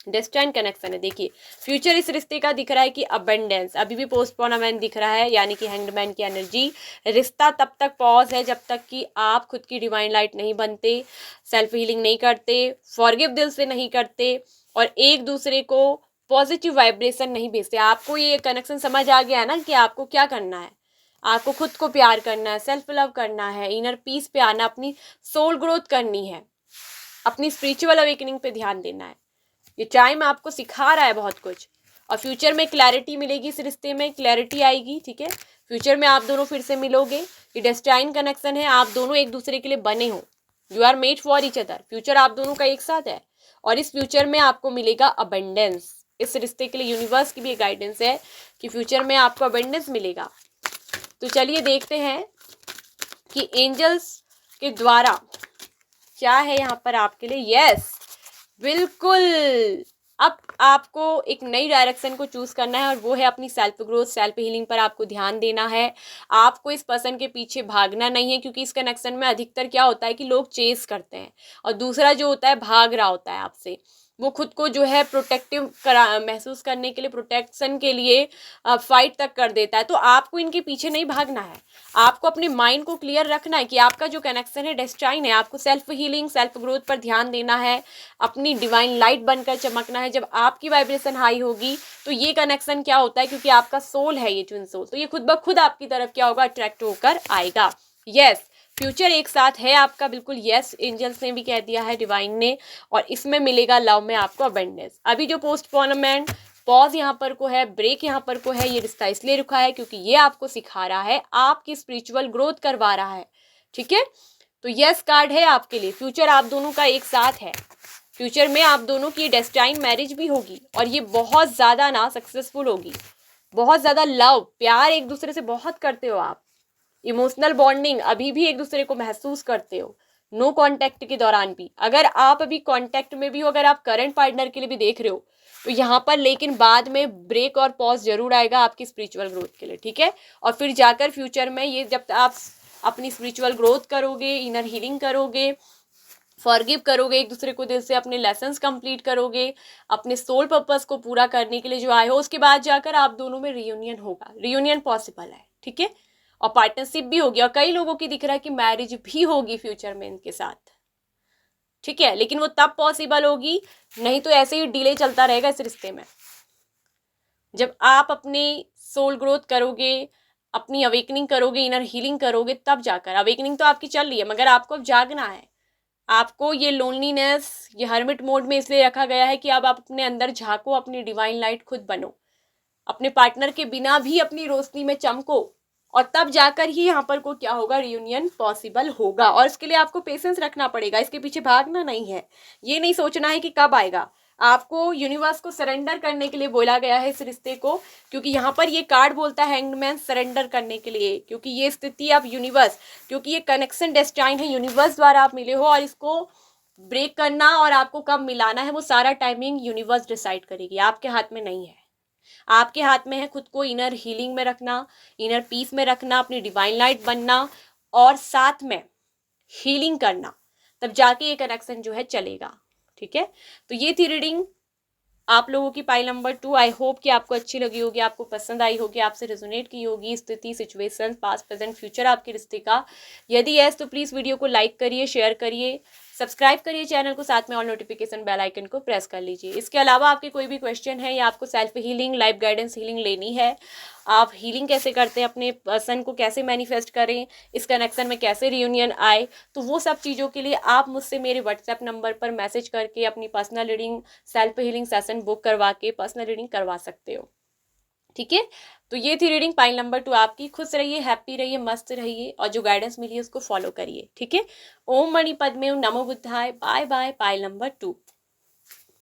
डेस्टाइन कनेक्शन है। देखिए फ्यूचर इस रिश्ते का दिख रहा है कि अबंडेंस, अभी भी पोस्टपोनमेंट दिख रहा है, यानी कि हैंगड की एनर्जी। रिश्ता तब तक पॉज है जब तक कि आप खुद की डिवाइन लाइट नहीं बनते, सेल्फ हीलिंग नहीं करते, फॉरगिव दिल से नहीं करते, और एक दूसरे को पॉजिटिव वाइब्रेशन नहीं भेजते। आपको ये कनेक्शन समझ आ गया है ना कि आपको क्या करना है, आपको खुद को प्यार करना है, सेल्फ लव करना है, इनर पीस पे आना, अपनी सोल ग्रोथ करनी है, अपनी स्पिरिचुअल अवेकनिंग पे ध्यान देना है। ये टाइम आपको सिखा रहा है बहुत कुछ, और फ्यूचर में क्लैरिटी मिलेगी, इस रिश्ते में क्लैरिटी आएगी, ठीक है। फ्यूचर में आप दोनों फिर से मिलोगे, ये डेस्टाइन कनेक्शन है, आप दोनों एक दूसरे के लिए बने हो, you are made for each other. Future आप दोनों का एक साथ है, और इस फ्यूचर में आपको मिलेगा अबंडेंस। इस रिश्ते के लिए यूनिवर्स की भी एक गाइडेंस है कि फ्यूचर में आपको अबंडेंस मिलेगा। तो चलिए देखते हैं कि एंजल्स के द्वारा क्या है यहाँ पर आपके लिए। यस, बिल्कुल, अब आपको एक नई डायरेक्शन को चूज करना है, और वो है अपनी सेल्फ ग्रोथ, सेल्फ हीलिंग पर आपको ध्यान देना है। आपको इस पर्सन के पीछे भागना नहीं है, क्योंकि इस कनेक्शन में अधिकतर क्या होता है कि लोग चेस करते हैं, और दूसरा जो होता है भाग रहा होता है आपसे, वो खुद को जो है प्रोटेक्टिव महसूस करने के लिए, प्रोटेक्शन के लिए फाइट तक कर देता है। तो आपको इनके पीछे नहीं भागना है, आपको अपने माइंड को क्लियर रखना है कि आपका जो कनेक्शन है डेस्टाइन है। आपको सेल्फ हीलिंग, सेल्फ ग्रोथ पर ध्यान देना है, अपनी डिवाइन लाइट बनकर चमकना है। जब आपकी वाइब्रेशन हाई होगी तो ये कनेक्शन क्या होता है, क्योंकि आपका सोल है ये ट्विन सोल, तो ये खुद ब खुद आपकी तरफ क्या होगा, अट्रैक्ट होकर आएगा। यस, फ्यूचर एक साथ है आपका, बिल्कुल यस, एंजल्स ने भी कह दिया है, डिवाइन ने, और इसमें मिलेगा लव में आपको अबंडेंस। अभी जो पोस्टपोनमेंट, पॉज यहाँ पर को है, ब्रेक यहाँ पर को है, ये रिश्ता इसलिए रुका है क्योंकि ये आपको सिखा रहा है, आपकी स्पिरिचुअल ग्रोथ करवा रहा है, ठीक है। तो यस कार्ड है आपके लिए, फ्यूचर आप दोनों का एक साथ है, फ्यूचर में आप दोनों की डेस्टाइन मैरिज भी होगी, और ये बहुत ज़्यादा ना सक्सेसफुल होगी। बहुत ज़्यादा लव, प्यार एक दूसरे से बहुत करते हो आप, इमोशनल बॉन्डिंग अभी भी एक दूसरे को महसूस करते हो, नो कांटेक्ट के दौरान भी। अगर आप अभी कांटेक्ट में भी हो, अगर आप करंट पार्टनर के लिए भी देख रहे हो, तो यहाँ पर लेकिन बाद में ब्रेक और पॉज जरूर आएगा आपकी स्पिरिचुअल ग्रोथ के लिए, ठीक है। और फिर जाकर फ्यूचर में ये जब आप अपनी स्पिरिचुअल ग्रोथ करोगे, इनर हीलिंग करोगे, फॉरगिव करोगे एक दूसरे को दिल से, अपने लेसन्स कंप्लीट करोगे, अपने सोल पर्पस को पूरा करने के लिए जो आए हो, उसके बाद जाकर आप दोनों में रियूनियन होगा, रियूनियन पॉसिबल है, ठीक है। और पार्टनरशिप भी होगी, और कई लोगों की दिख रहा है कि मैरिज भी होगी फ्यूचर में इनके साथ, ठीक है। लेकिन वो तब पॉसिबल होगी, नहीं तो ऐसे ही डिले चलता रहेगा इस रिश्ते में। जब आप अपनी सोल ग्रोथ करोगे, अपनी अवेकनिंग करोगे, इनर हीलिंग करोगे, तब जाकर, अवेकनिंग तो आपकी चल रही है मगर आपको अब जागना है। आपको ये लोनलीनेस, ये हर्मिट मोड में इसलिए रखा गया है कि अब आप अपने अंदर झांको, अपनी डिवाइन लाइट खुद बनो, अपने पार्टनर के बिना भी अपनी रोशनी में चमको, और तब जाकर ही यहाँ पर को क्या होगा, रियूनियन पॉसिबल होगा। और इसके लिए आपको पेशेंस रखना पड़ेगा, इसके पीछे भागना नहीं है, ये नहीं सोचना है कि कब आएगा। आपको यूनिवर्स को सरेंडर करने के लिए बोला गया है इस रिश्ते को, क्योंकि यहाँ पर ये कार्ड बोलता है हैंगमैन, सरेंडर करने के लिए, क्योंकि ये स्थिति आप यूनिवर्स, क्योंकि ये कनेक्शन डेस्टाइन है, यूनिवर्स द्वारा आप मिले हो, और इसको ब्रेक करना और आपको कब मिलाना है वो सारा टाइमिंग यूनिवर्स डिसाइड करेगी, आपके हाथ में नहीं है। आपके हाथ में है खुद को इनर हीलिंग में रखना, इनर पीस में रखना, अपनी डिवाइन लाइट बनना, और साथ में हीलिंग करना, तब जाके ये कनेक्शन जो है चलेगा, ठीक है। तो ये थी रीडिंग आप लोगों की पाइल नंबर 2। आई होप कि आपको अच्छी लगी होगी, आपको पसंद आई होगी, आपसे रेजोनेट की होगी स्थिति, सिचुएशन, पास्ट, प्रेजेंट, फ्यूचर आपके रिश्ते का। यदि यस तो प्लीज़ वीडियो को लाइक करिए, शेयर करिए, सब्सक्राइब करिए चैनल को, साथ में ऑल नोटिफिकेशन बेल आइकन को प्रेस कर लीजिए। इसके अलावा आपके कोई भी क्वेश्चन है या आपको self healing, life guidance healing लेनी है, आप हीलिंग कैसे करते हैं, अपने पर्सन को कैसे मैनिफेस्ट करें, इस कनेक्शन में कैसे रियूनियन आए, तो वो सब चीज़ों के लिए आप मुझसे मेरे व्हाट्सएप नंबर पर मैसेज करके अपनी personal reading, self healing session book करवा के पर्सनल रीडिंग करवा सकते हो, ठीक है। तो ये थी रीडिंग पाइल नंबर 2 आपकी। खुश रहिए, हैप्पी रहिए, मस्त रहिए, और जो गाइडेंस मिली है उसको फॉलो करिए, ठीक है। ओम मणि पद्मे नमो बुद्धाय। Bye bye. Pile number 2।